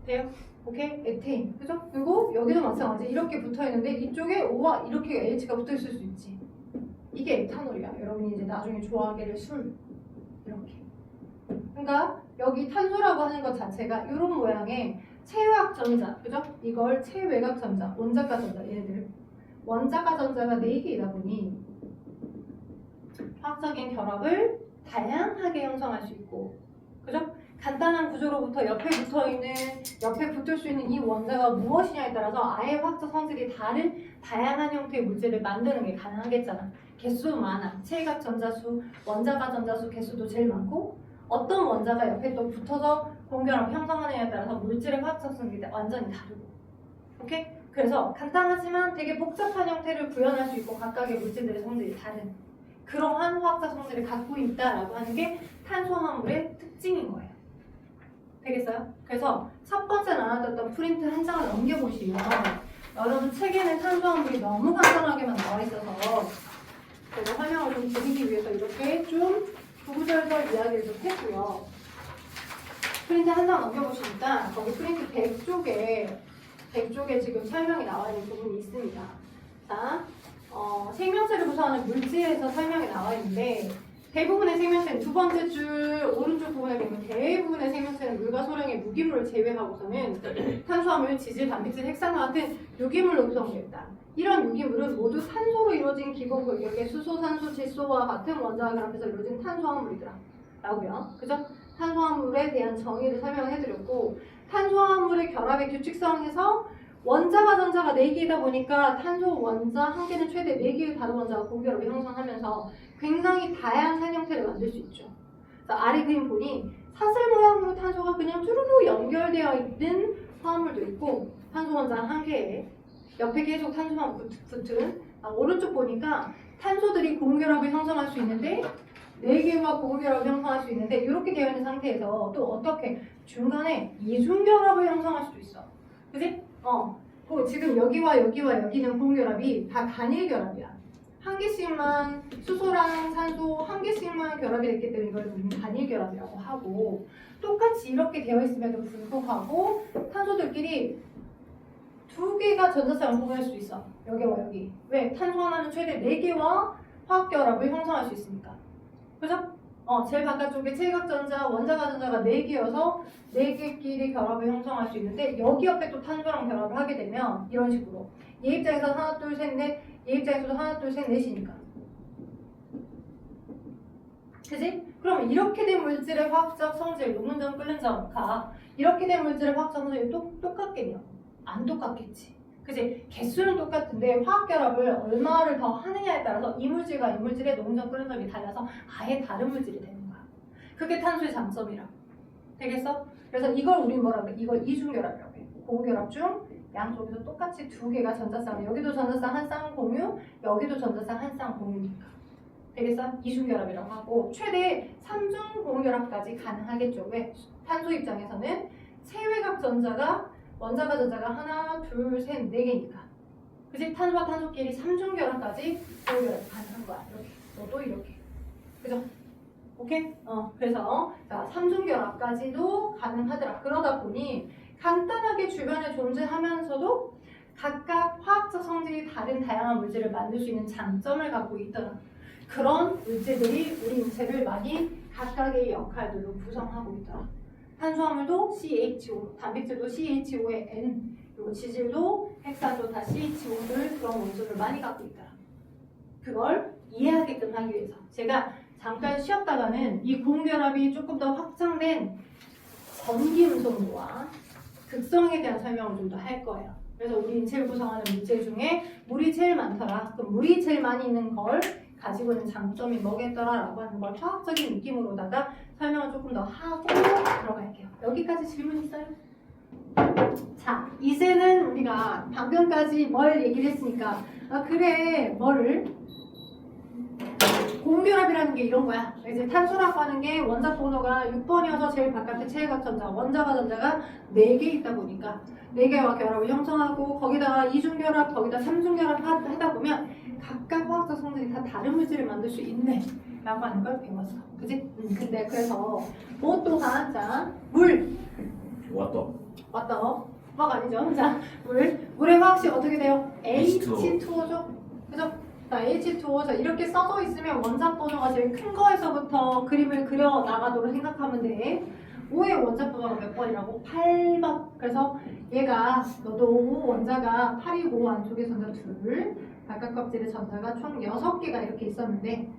돼요? 오케이? 에테인. 그죠? 그리고 여기도 마찬가지. 이렇게 붙어 있는데 이쪽에 O와 이렇게 H가 붙어 있을 수 있지. 이게 에탄올이야. 여러분이 이제 나중에 좋아하게 될 술. 이렇게. 그러니까 여기 탄소라고 하는 것 자체가 이런 모양의 체외학 전자. 그죠? 이걸 체외각 전자, 원자가 전자. 얘네들. 원자가 전자가 4개이다 보니 화학적인 결합을 다양하게 형성할 수 있고, 그죠? 간단한 구조로부터 옆에 붙을 수 있는 이 원자가 무엇이냐에 따라서 아예 화학적 성질이 다른 다양한 형태의 물질을 만드는 게 가능하겠잖아. 개수 많아. 체외각 전자수, 원자가 전자수 개수도 제일 많고, 어떤 원자가 옆에 또 붙어서 공결합 형성하느냐에 따라서 물질의 화학적 성질이 완전히 다르고. 오케이? 그래서 간단하지만 되게 복잡한 형태를 구현할 수 있고 각각의 물질들의 성질이 다른 그러한 화학적 성질을 갖고 있다라고 하는 게 탄소화물의 특징인 거예요. 되겠어요? 그래서 첫 번째 나눠줬던 프린트 한 장을 넘겨보시면 여러분 책에는 탄소화물이 너무 간단하게만 나와 있어서 제가 설명을 좀 드리기 위해서 이렇게 좀 구구절절 이야기를 좀 했고요. 프린트 한 장 넘겨보시니까 거기 프린트 100쪽에 지금 설명이 나와 있는 부분이 있습니다. 자, 생명체를 구성하는 물질에서 설명이 나와 있는데 대부분의 생명체는 두 번째 줄 오른쪽 부분에 보면 대부분의 생명체는 물과 소량의 무기물을 제외하고서는 탄수화물, 지질, 단백질, 핵산화 같은 유기물로 구성되어 있다. 이런 유기물은 모두 탄소로 이루어진 기본 골격의 수소, 산소, 질소와 같은 원자가 결합해서 이루어진 탄소화물이더라. 라고요. 그죠? 탄소화물에 대한 정의를 설명해드렸고 탄소화물의 결합의 규칙성에서 원자가 전자가 4개이다 보니까 탄소 원자 한 개는 최대 4개의 다른 원자가 고결합을 형성하면서 굉장히 다양한 형태를 만들 수 있죠. 그래서 아래 그림 보니 사슬 모양으로 탄소가 그냥 쭈루루 연결되어 있는 화합물도 있고 탄소 원자 한 개에 옆에 계속 탄소만 붙은 오른쪽 보니까 탄소들이 고무결합을 형성할 수 있는데 4개와 고무결합을 형성할 수 있는데 이렇게 되어 있는 상태에서 또 어떻게 중간에 이중결합을 형성할 수도 있어. 그지? 지금 여기와 여기는 고무결합이 다 단일결합이야. 한 개씩만 수소랑 산소 한 개씩만 결합이 됐기 때문에 이걸 우리는 단일결합이라고 하고 똑같이 이렇게 되어 있음에도 불구하고 탄소들끼리 2개가 전자쌍을 소개할 수 있어. 여기와 여기. 왜? 탄소 하나는 최대 4개와 화학결합을 형성할 수 있으니까. 그죠? 제일 바깥쪽에 체외각전자, 원자가전자가 4개여서 4개끼리 결합을 형성할 수 있는데 여기 옆에 또 탄소랑 결합을 하게 되면 이런 식으로 얘 입장에서 하나, 둘, 셋, 넷, 얘 입장에서도 하나, 둘, 셋, 넷이니까. 그지? 그럼 이렇게 된 물질의 화학적 성질, 녹는 점, 끓는 점가 이렇게 된 물질의 화학적 성질이 똑같겠냐? 안 똑같겠지. 그지? 개수는 똑같은데 화학결합을 얼마를 더 하느냐에 따라서 이물질과 이물질의 농전 끓는 점이 달라서 아예 다른 물질이 되는 거야. 그게 탄소의 장점이라. 되겠어? 그래서 이걸 우리 뭐라고 해? 이걸 이중결합이라고 해. 고결합 중 양쪽에서 똑같이 두 개가 전자쌍, 여기도 전자쌍 한 쌍 공유, 여기도 전자쌍 한 쌍 공유니까. 되겠어? 이중결합이라고 하고 최대 3중 공유결합까지 가능하겠죠. 왜? 탄소 입장에서는 세외각 전자가 원자가 전자가 하나, 둘, 셋, 네 개니까. 그치? 탄소와 탄소끼리 3중 결합까지 공유결합이 가능한 거야. 이렇게. 너도 이렇게. 그죠? 오케이? 그래서 자, 3중 결합까지도 가능하더라. 그러다 보니 간단하게 주변에 존재하면서도 각각 화학적 성질이 다른 다양한 물질을 만들 수 있는 장점을 갖고 있더라. 그런 물질들이 우리 인체를 많이 각각의 역할들로 구성하고 있더라. 탄수화물도 CHO, 단백질도 CHO의 N, 그리고 지질도 핵산도 다 CHO들 그런 원소를 많이 갖고 있더라. 그걸 이해하게끔 하기 위해서 제가 잠깐 쉬었다가는 이 고응결합이 조금 더 확장된 전기음성도와 극성에 대한 설명을 좀 더 할 거예요. 그래서 우리 인체를 구성하는 물질 중에 물이 제일 많더라. 그럼 물이 제일 많이 있는 걸 가지고 있는 장점이 뭐겠더라라고 하는 걸 화학적인 느낌으로다가 설명을 조금 더 하고 들어갈게요. 여기까지 질문 있어요? 자, 이제는 우리가 방금까지 뭘 얘기를 했으니까 그래 뭐를 고응결합이라는 게 이런 거야. 이제 탄소라고 하는 게 원자 번호가 6번이어서 제일 바깥에 최외각 전자, 원자가 전자가 4개 있다 보니까 4개와 결합을 형성하고 거기다가 이중결합, 거기다 삼중결합 하다 보면 각각 화학적 성질이 다 다른 물질을 만들 수 있네 라고 하는 걸 배웠어. 그지? 근데 그래서 뭐 또한 자, 물 왔다 화가 아니죠. 자, 물의 화학식 어떻게 돼요? H2O죠. 그죠? 자, H2O. 자, 이렇게 써져 있으면 원자 번호가 제일 큰 거에서부터 그림을 그려 나가도록 생각하면 돼. 5의 원자 번호가 몇 번이라고? 8번. 그래서 얘가 너도 원자가 8이고 안쪽에 전자 둘, 바깥 껍질에 전자가 총 6개가 이렇게 있었는데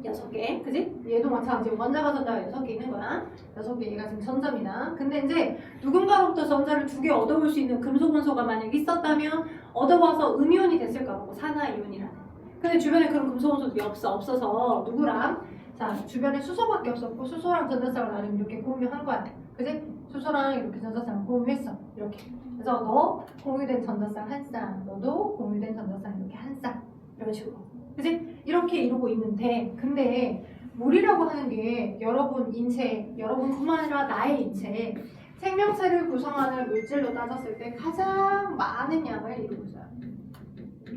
6개, 그지? 얘도 마찬가지로 원자가 전자가 6개 있는 거야. 6개 얘가 지금 전자입니다. 근데 이제 누군가로부터 전자를 2개 얻어올 수 있는 금속 원소가 만약 있었다면 얻어와서 음이온이 됐을 거라고, 산화이온이라는. 근데 주변에 그런 금속 원소들이 없어서 누구랑? 자, 주변에 수소밖에 없었고 수소랑 전자쌍을 나름 이렇게 공유한 거야. 그지? 수소랑 이렇게 전자쌍을 공유했어. 이렇게. 그래서 너 공유된 전자쌍 한 쌍, 너도 공유된 전자쌍 이렇게 한 쌍. 이런 식으로. 그지? 이렇게 이루고 있는데 근데 물이라고 하는 게 여러분 인체, 여러분뿐만 아니라 나의 인체, 생명체를 구성하는 물질로 따졌을 때 가장 많은 양을 이루고 있어요.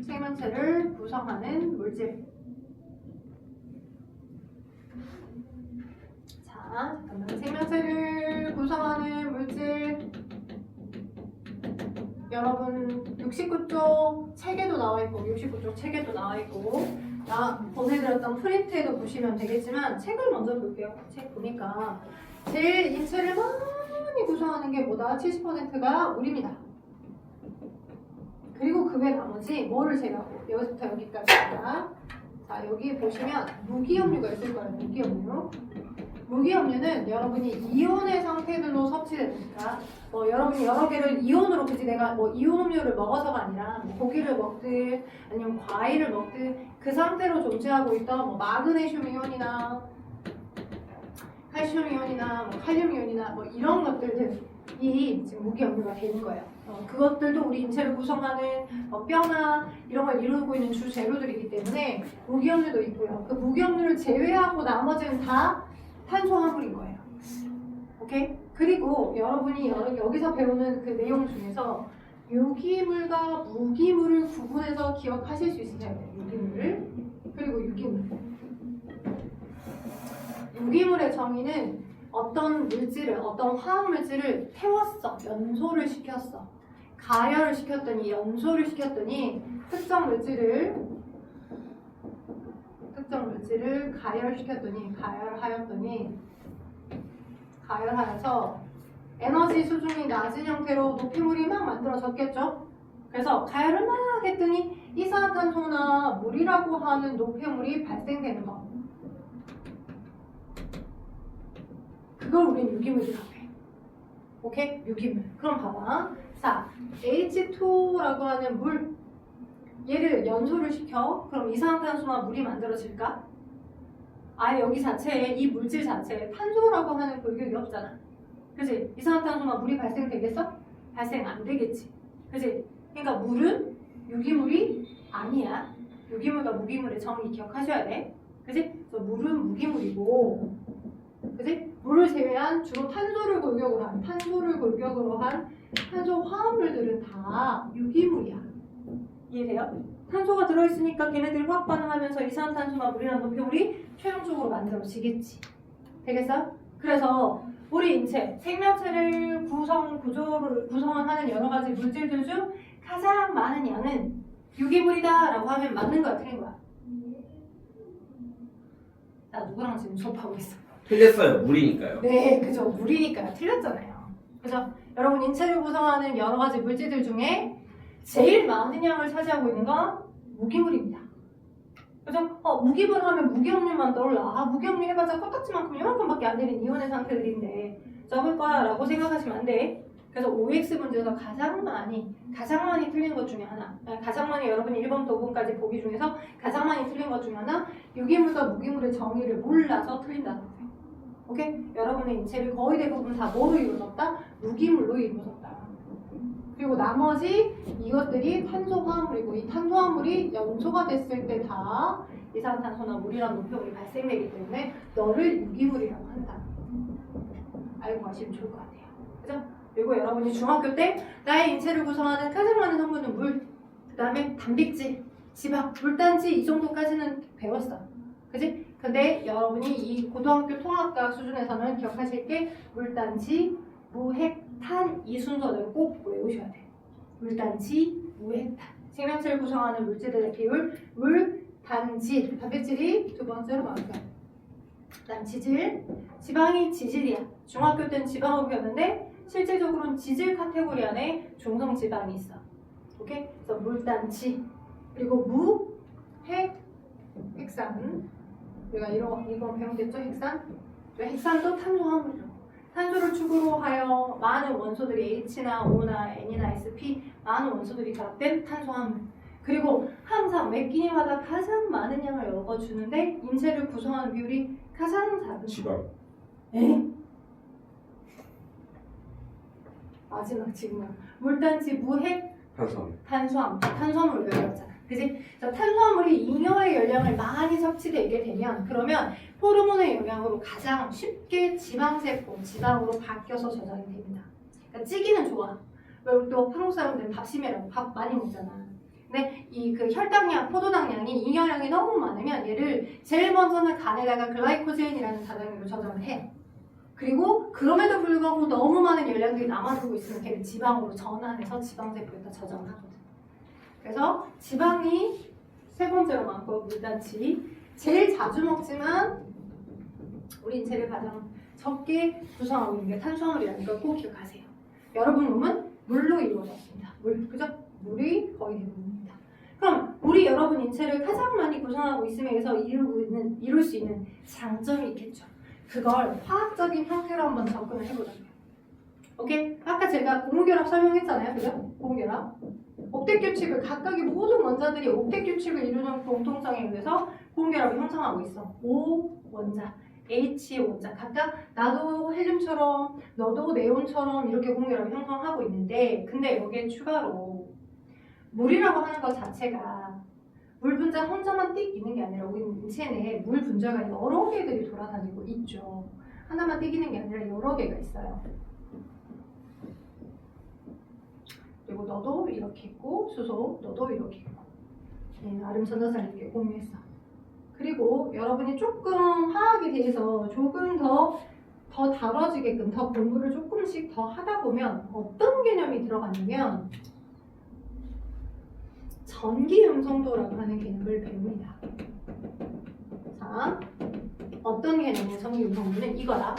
생명체를 구성하는 물질. 자, 잠깐만. 생명체를 구성하는 물질. 여러분 69쪽 책에도 나와있고 69쪽 책에도 나와있고 나 보내드렸던 프린트에도 보시면 되겠지만 책을 먼저 볼게요. 책 보니까 제일 인체를 많이 구성하는 게 뭐다? 70%가 물입니다. 그리고 그 외 나머지 뭐를 제외하고 여기서부터 여기까지입니다. 자, 여기 보시면 무기염류가 있을 거예요. 무기염류. 무기염류는 여러분이 이온의 상태들로 섭취되니까 여러분이 여러 개를 이온으로, 그지? 내가 이온 음료를 먹어서가 아니라 고기를 먹든 아니면 과일을 먹든 그 상태로 존재하고 있던 마그네슘 이온이나 칼슘 이온이나 칼륨 이온이나 이런 것들이 지금 무기염류가 되는 거예요. 그것들도 우리 인체를 구성하는 뼈나 이런 걸 이루고 있는 주 재료들이기 때문에 무기염류도 있고요. 그 무기염류를 제외하고 나머지는 다 탄소화물인 거예요. 오케이? 그리고 여러분이 여기서 배우는 그 내용 중에서 유기물과 무기물을 구분해서 기억하실 수 있으셔야 돼요. 유기물을. 그리고 유기물. 유기물의 정의는 어떤 물질을, 어떤 화학물질을 태웠어. 연소를 시켰어. 가열을 시켰더니, 연소를 시켰더니 특정 물질을 가열하여서 에너지 수준이 낮은 형태로 노폐물이 막 만들어졌겠죠? 그래서 가열을 막 했더니 이산화탄소나 물이라고 하는 노폐물이 발생되는 거. 그걸 우리는 유기물이라고 해. 오케이? 유기물. 그럼 봐봐. 자, H2라고 하는 물 얘를 연소를 시켜. 그럼 이산화탄소나 물이 만들어질까? 아예 여기 자체에 이 물질 자체에 탄소라고 하는 골격이 없잖아. 그치? 이산화탄소나 물이 발생되겠어? 발생 안 되겠지. 그치? 그러니까 물은 유기물이 아니야. 유기물과 무기물의 정의 기억하셔야 돼. 그치? 그래서 물은 무기물이고, 그치? 물을 제외한 주로 탄소를 골격으로 한 탄소 화합물들은 다 유기물이야. 이해돼요? 탄소가 들어있으니까 걔네들이 화학 반응하면서 이산화탄소나 물이랑 노폐물이 최종적으로 만들어지겠지. 되겠어? 그래서 우리 인체, 생명체를 구성하는 여러 가지 물질들 중 가장 많은 양은 유기물이다 라고 하면 맞는 거야, 틀린 거야? 나 누구랑 지금 수업하고 있어? 틀렸어요. 물이니까요. 네, 그죠. 물이니까요. 틀렸잖아요. 그죠? 여러분, 인체를 구성하는 여러 가지 물질들 중에 제일 많은 양을 차지하고 있는 건 무기물입니다. 그죠? 무기물 하면 무기압류만 떠올라. 아, 무기압류 해봤자 코딱지만큼 이만큼밖에 안 되는 이온의 상태들인데 적을 거야 라고 생각하시면 안 돼. 그래서 OX 문제에서 가장 많이 틀린 것 중에 하나, 가장 많이 여러분이 1번부터 5번까지 보기 중에서 가장 많이 틀린 것 중에 하나, 유기물과 무기물의 정의를 몰라서 틀린다는 거예요. 오케이? 여러분의 인체를 거의 대부분 다 뭐로 이루어졌다? 무기물로 이루어졌다. 그리고 나머지 이것들이 탄소화합물이고, 이 탄소화합물이 연소가 됐을 때 다 이산화탄소나 물이랑 노폐물이 발생되기 때문에 너를 유기물이라고 한다. 알고 가시면 좋을 것 같아요. 그죠? 그리고 여러분이 중학교 때 나의 인체를 구성하는 가장 많은 성분은 물, 그 다음에 단백질, 지방, 물단지 이 정도까지는 배웠어. 그지? 근데 여러분이 이 고등학교 통합과학 수준에서는 기억하실 게 물단지, 무핵, 탄 이 순서를 꼭 외우셔야 돼요. 물단지, 무핵, 탄. 생명체를 구성하는 물질들의 비율, 물, 단지, 단백질이 두 번째로 많고요. 그다음 지질, 지방이 지질이야. 중학교 때는 지방을 배웠는데 실질적으로는 지질 카테고리 안에 중성 지방이 있어. 오케이? 그래서 물단지, 그리고 무, 핵, 핵산. 우리가 이거 배우겠죠? 핵산? 핵산도 탄소화물이죠. 탄소를 축으로 하여 많은 원소들이 H나 O나 N이나 SP 많은 원소들이 결합된 탄소화물. 그리고 항상 매 끼니마다 가장 많은 양을 먹어주는데 인체를 구성하는 비율이 가장 작은 지방. 에? 마지막 질문. 물단지 무핵 탄수화물 외웠잖아. 그지? 탄수화물이 잉여의 열량을 많이 섭취되게 되면 그러면 호르몬의 영향으로 가장 쉽게 지방세포, 지방으로 바뀌어서 저장이 됩니다. 그러니까 찌기는 좋아. 왜 또 한국 사람들은 밥 심해라고 밥 많이 먹잖아. 근데 이 그 혈당량, 포도당량이 잉여량이 너무 많으면 얘를 제일 먼저는 간에다가 글라이코젠이라는 다당류로 저장을 해. 그리고 그럼에도 불구하고 너무 많은 열량들이 남아두고 있으면 걔를 지방으로 전환해서 지방세포에다 저장을 하거든. 그래서 지방이 세 번째로 많고 물단지 제일 자주 먹지만 우리 인체를 가장 적게 구성하고 있는 게 탄수화물이라는 걸 꼭 기억하세요. 여러분 몸은 물로 이루어졌습니다. 그죠? 물이 거의 대부분입니다. 그럼 우리 여러분 인체를 가장 많이 구성하고 있음에서 이룰 수 있는 장점이 있겠죠. 그걸 화학적인 형태로 한번 접근을 해보자고요. 오케이? 아까 제가 고무결합 설명했잖아요. 그죠? 고무결합. 옥텟규칙을 각각의 모든 원자들이 옥텟규칙을 이루는 공통성에 의해서 고무결합을 형성하고 있어. O 원자, H 원자 각각 나도 헬륨처럼 너도 네온처럼 이렇게 고무결합을 형성하고 있는데 근데 여기에 추가로 물이라고 하는 것 자체가 물 분자 혼자만 띡 있는 게 아니라 우리 인체 내에 물 분자가 여러 개들이 돌아다니고 있죠. 하나만 띡 있는 게 아니라 여러 개가 있어요. 그리고 너도 이렇게 있고 수소 너도 이렇게 있고 아름 전자살 이렇게 공유했어. 그리고 여러분이 조금 화학에 대해서 조금 더 다뤄지게끔 더 공부를 조금씩 더 하다 보면 어떤 개념이 들어가냐면 전기 음성도라고 하는 개념을 배웁니다. 자, 어떤 개념이냐 전기 음성도는 이거다.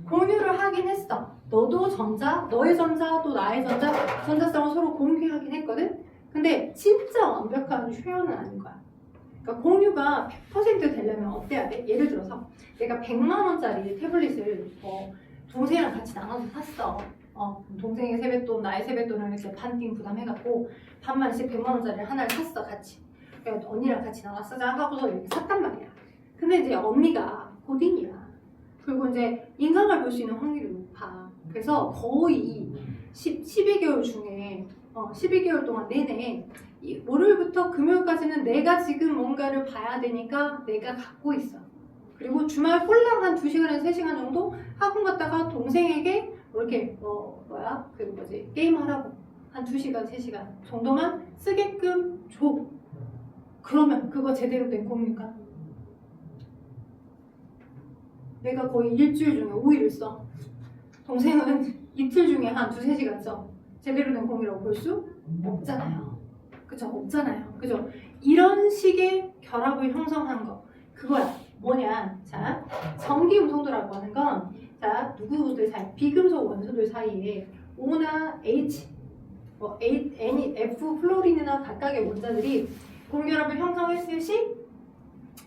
공유를 하긴 했어. 너도 전자, 너의 전자, 또 나의 전자, 전자성을 서로 공유하긴 했거든? 근데 진짜 완벽한 표현은 아닌 거야. 그러니까 공유가 100% 되려면 어때야 돼? 예를 들어서 내가 100만 원짜리 태블릿을 동생이랑 같이 나눠서 샀어. 동생의 세뱃돈, 나의 세뱃돈을 이렇게 반띵 부담해갖고 반만씩 100만 원짜리를 하나를 샀어 같이. 그러니까 언니랑 같이 나눠 쓰자 하고서 이렇게 샀단 말이야. 근데 이제 언니가 고딩이야. 그리고 이제 인강을 볼 수 있는 확률이 높아. 그래서 거의 12개월 중에 12개월 동안 내내 월요일부터 금요일까지는 내가 지금 뭔가를 봐야 되니까 내가 갖고 있어. 그리고 주말 꼴랑 한 2시간에서 3시간 정도 학원 갔다가 동생에게 이렇게 게임하라고 한 2시간, 3시간 정도만 쓰게끔 줘. 그러면 그거 제대로 된 겁니까? 내가 거의 일주일 중에 5일을 써. 동생은 이틀 중에 한 2-3시간 써. 제대로 된 공이라고 볼 수 없잖아요. 그쵸? 없잖아요. 그죠? 이런 식의 결합을 형성한 거. 그거야. 뭐냐? 자, 전기음성도라고 하는 건, 자, 누구들 사이, 비금속 원소들 사이에 O나 H, N, F, 플로린이나 각각의 원자들이 공결합을 형성했을 시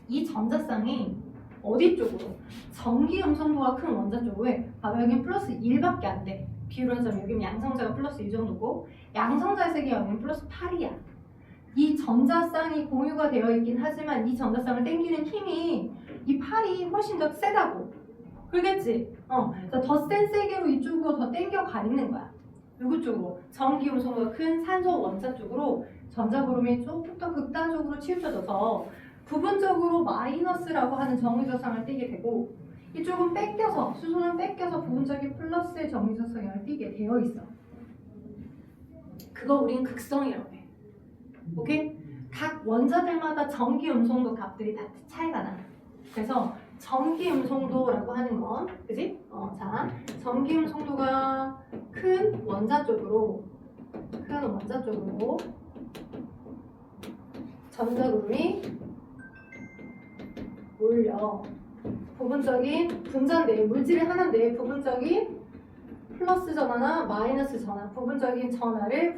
이 전자쌍이 어디 쪽으로? 전기음성도가 큰 원자 쪽으로 봐봐, 여기는 플러스 1밖에 안 돼. 비율로 하자면 여기는 양성자가 플러스 1 정도고 양성자의 세기가 여기는 플러스 8이야. 이 전자쌍이 공유가 되어 있긴 하지만 이 전자쌍을 당기는 힘이 이 8이 훨씬 더 세다고. 그러겠지? 더 센 세계로 이쪽으로 더 당겨가 있는 거야. 누구 쪽으로? 전기음성도가 큰 산소 원자 쪽으로 전자구름이 조금 더 극단적으로 치우쳐져서 부분적으로 마이너스라고 하는 정유저상을 띠게 되고 이쪽은 뺏겨서, 수소는 뺏겨서 부분적인 플러스의 정유저상을 띠게 되어 있어. 그거 우린 극성이라고 해. 오케이? 각 원자들마다 전기음성도 값들이 다 차이가 나. 그래서 전기음성도라고 하는 건, 그지? 자, 전기음성도가 큰 원자 쪽으로 전자구름이 몰려 부분적인 분자인데, 물질이 하나인데 부분적인 플러스 전하나 마이너스 전하, 부분적인 전하를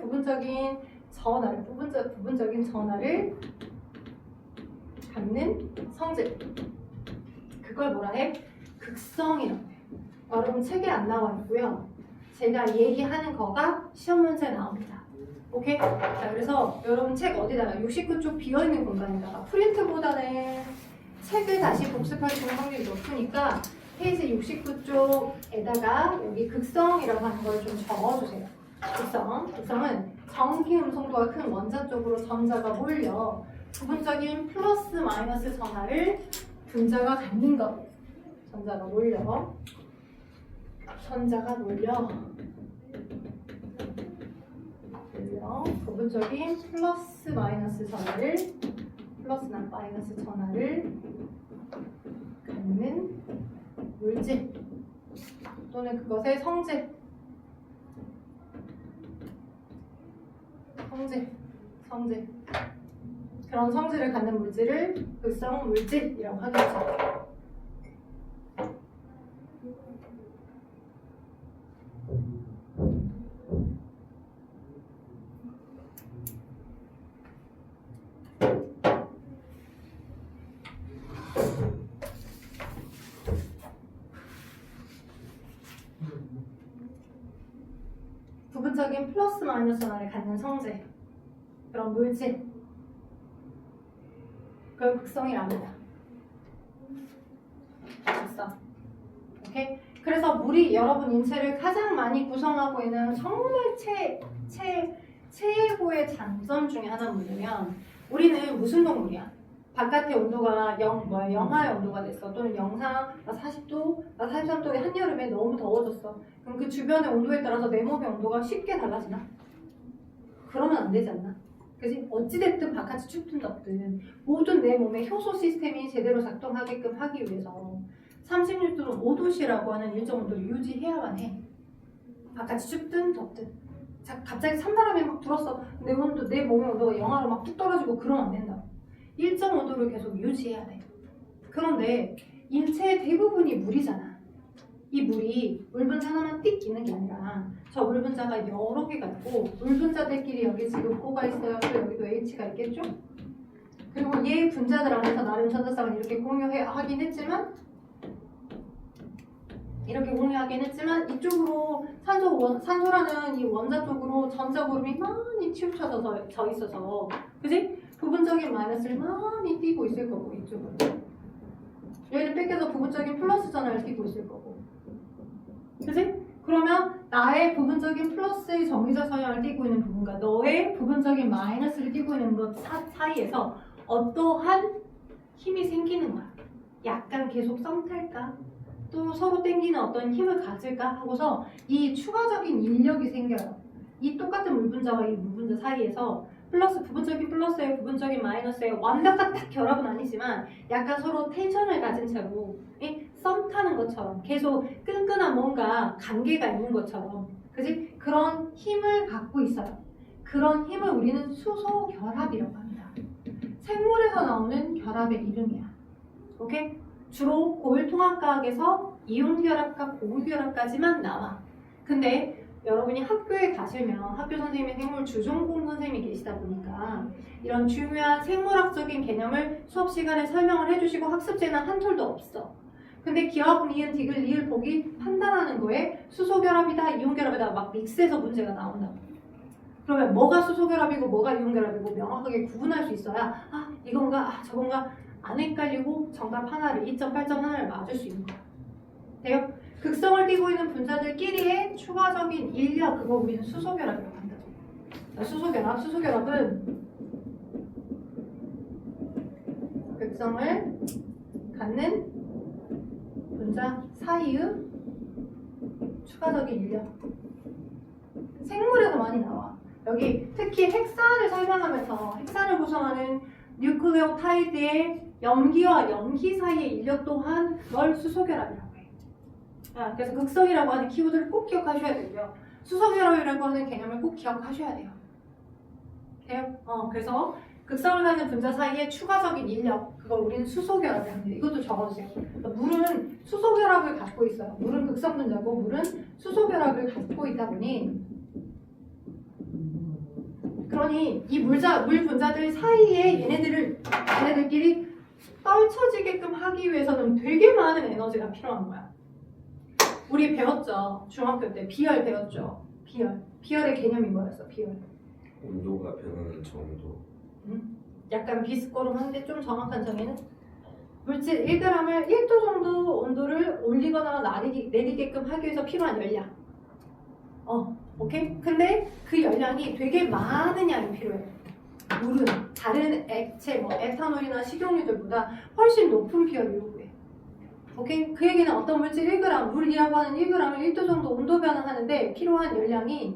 갖는 성질. 그걸 뭐라 해? 극성이라고 해. 여러분 책에 안 나와 있고요. 제가 얘기하는 거가 시험 문제에 나옵니다. 오케이? 자, 그래서 여러분 책 어디다가 69쪽 비어있는 공간에다가 프린트보다는 책을 다시 복습할 수 있는 확률이 높으니까 페이지 69쪽에다가 여기 극성이라고 하는 걸 좀 적어주세요. 극성은 전기음성도가 큰 원자 쪽으로 전자가 몰려 부분적인 플러스 마이너스 전하를 분자가 갖는 거. 전자가 몰려 부분적인 플러스 마이너스 전하를 갖는 물질 또는 그것의 성질. 그런 성질을 갖는 물질을 극성 물질이라고 하겠죠. 부분적인 플러스 마이너스 전하를 갖는 성질, 그런 물질, 그걸 극성이랍니다. 됐어. 오케이? 그래서 물이 여러분 인체를 가장 많이 구성하고 있는 정말 최고의 장점 중에 하나는 뭐냐면, 우리는 무슨 동물이야? 바깥의 온도가 영하의 온도가 됐어. 또는 영상 40도, 43도의 한여름에 너무 더워졌어. 그럼 그 주변의 온도에 따라서 내 몸의 온도가 쉽게 달라지나? 그러면 안 되지 않나? 그지? 어찌됐든 바깥이 춥든 덥든 모든 내 몸의 효소 시스템이 제대로 작동하게끔 하기 위해서 36도는 5도씨라고 하는 일정 온도를 유지해야만 해. 바깥이 춥든 덥든. 자, 갑자기 찬바람이 막 불었어. 내 몸의 온도가 영하로 막 뚝 떨어지고 그러면 안 된다. 일정 온도를 계속 유지해야 돼. 그런데 인체의 대부분이 물이잖아. 이 물이 물분자 하나만 띡 있는 게 아니라 저 물분자가 여러 개가 있고, 물분자들끼리 여기 지금 O가 있어요. 또 여기도 H가 있겠죠? 그리고 얘 분자들 안에서 나름 전자쌍을 이렇게 공유하긴 했지만 이렇게 공유하긴 했지만 이쪽으로 산소라는 이 원자 쪽으로 전자 구름이 많이 치우쳐져 있어서 그지? 부분적인 마이너스를 많이 띄고 있을 거고 이쪽으로 얘를 뺏겨서 부분적인 플러스 전하를 띄고 있을 거고 그지? 그러면 나의 부분적인 플러스의 정의적 성향을 띄고 있는 부분과 너의 부분적인 마이너스를 띄고 있는 것 사이에서 어떠한 힘이 생기는 거야. 약간 계속 썸 탈까? 또 서로 땡기는 어떤 힘을 가질까? 하고서 이 추가적인 인력이 생겨요. 이 똑같은 물분자와 이 물분자 사이에서 부분적인 플러스에 부분적인 마이너스에 완벽한 딱 결합은 아니지만 약간 서로 텐션을 가진 채로 썸 타는 것처럼 계속 끈끈한 뭔가 관계가 있는 것처럼 그지? 그런 힘을 갖고 있어요. 그런 힘을 우리는 수소 결합이라고 합니다. 생물에서 나오는 결합의 이름이야. 오케이? 주로 고율통합과학에서 이온 결합과 고무 결합까지만 나와. 근데 여러분이 학교에 가시면 학교 선생님이 생물 주전공 선생님이 계시다 보니까 이런 중요한 생물학적인 개념을 수업 시간에 설명을 해주시고 학습제는 한 톨도 없어. 근데 기하분, 이은, 디귿, 리을, 복이 판단하는 거에 수소결합이다, 이온결합이다 막 믹스해서 문제가 나온다고. 그러면 뭐가 수소결합이고 뭐가 이온결합이고 명확하게 구분할 수 있어야 이건가 저건가 안 헷갈리고 정답 하나를 2.8점 하나를 맞을 수 있는 거야. 돼요? 극성을 띠고 있는 분자들끼리의 추가적인 인력 그거 우리는 수소결합이라고 한다. 자, 수소결합은 극성을 갖는 분자 사이의 추가적인 인력. 생물에서 많이 나와. 여기 특히 핵산을 설명하면서 핵산을 구성하는 뉴클레오타이드의 염기와 염기 사이의 인력 또한 그걸 수소결합이라고 해. 그래서 극성이라고 하는 키워드를 꼭 기억하셔야 되고요. 수소결합이라고 하는 개념을 꼭 기억하셔야 돼요. 돼요? 그래서 극성을 갖는 분자 사이의 추가적인 인력 그걸 우리는 수소결합이라고 합니다. 이것도 적어주세요. 그러니까 물은 수소결합을 갖고 있어요. 물은 극성 분자고 물은 수소결합을 갖고 있다 보니 그러니 이 물 분자들 사이에 얘네들끼리 떨쳐지게끔 하기 위해서는 되게 많은 에너지가 필요한 거야. 우리 배웠죠. 중학교 때 비열 배웠죠. 비열의 개념이 뭐였어? 비열. 온도가 변하는 정도. 약간 비스코름한데 좀 정확한 정의는 물질 1g을 1도 정도 온도를 올리거나 내리게끔 하기 위해서 필요한 열량. 오케이? 근데 그 열량이 되게 많은 양이 필요해. 물은 다른 액체, 에탄올이나 식용유들보다 훨씬 높은 비열을 요구해. 오케이? 그 얘기는 어떤 물질 1g, 물이라고 하는 1g을 1도 정도 온도 변화하는데 필요한 열량이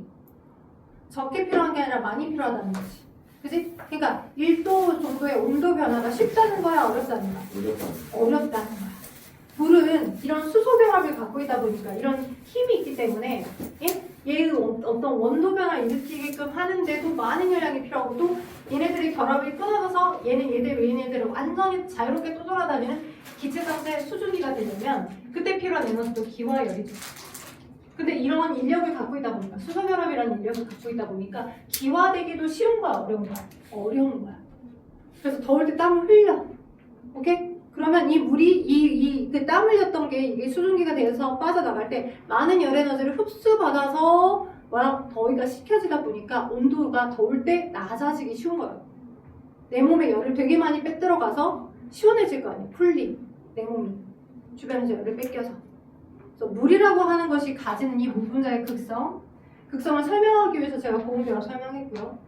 적게 필요한 게 아니라 많이 필요하다는 거지. 그지? 그러니까 1도 정도의 온도 변화가 쉽다는 거야, 어렵다는 거야? 어렵다는 거야. 물은 이런 수소결합을 갖고 있다 보니까 이런 힘이 있기 때문에 얘의 어떤 원도 변화를 일으키게끔 하는데도 많은 열량이 필요하고 또 얘네들이 결합이 끊어져서 얘네들은 완전히 자유롭게 떠돌아다니는 기체 상태의 수증기가 되려면 그때 필요한 에너지도 기와 열이죠. 근데 이런 인력을 갖고 있다 보니까 수소결합이라는 인력을 갖고 있다 보니까 기화되기도 쉬운 거야, 어려운 거야? 어려운 거야. 그래서 더울 때 땀을 흘려. 오케이? 그러면 이 물이 그 땀 흘렸던 게 이게 수증기가 되어서 빠져나갈 때 많은 열 에너지를 흡수받아서 더위가 식혀지다 보니까 온도가 더울 때 낮아지기 쉬운 거예요. 내 몸에 열을 되게 많이 빼들어가서 시원해질 거 아니에요. 풀리. 내 몸이 주변에서 열을 뺏겨서. 그래서 물이라고 하는 것이 가지는 이 물분자의 극성을 설명하기 위해서 제가 고무결합 설명했고요.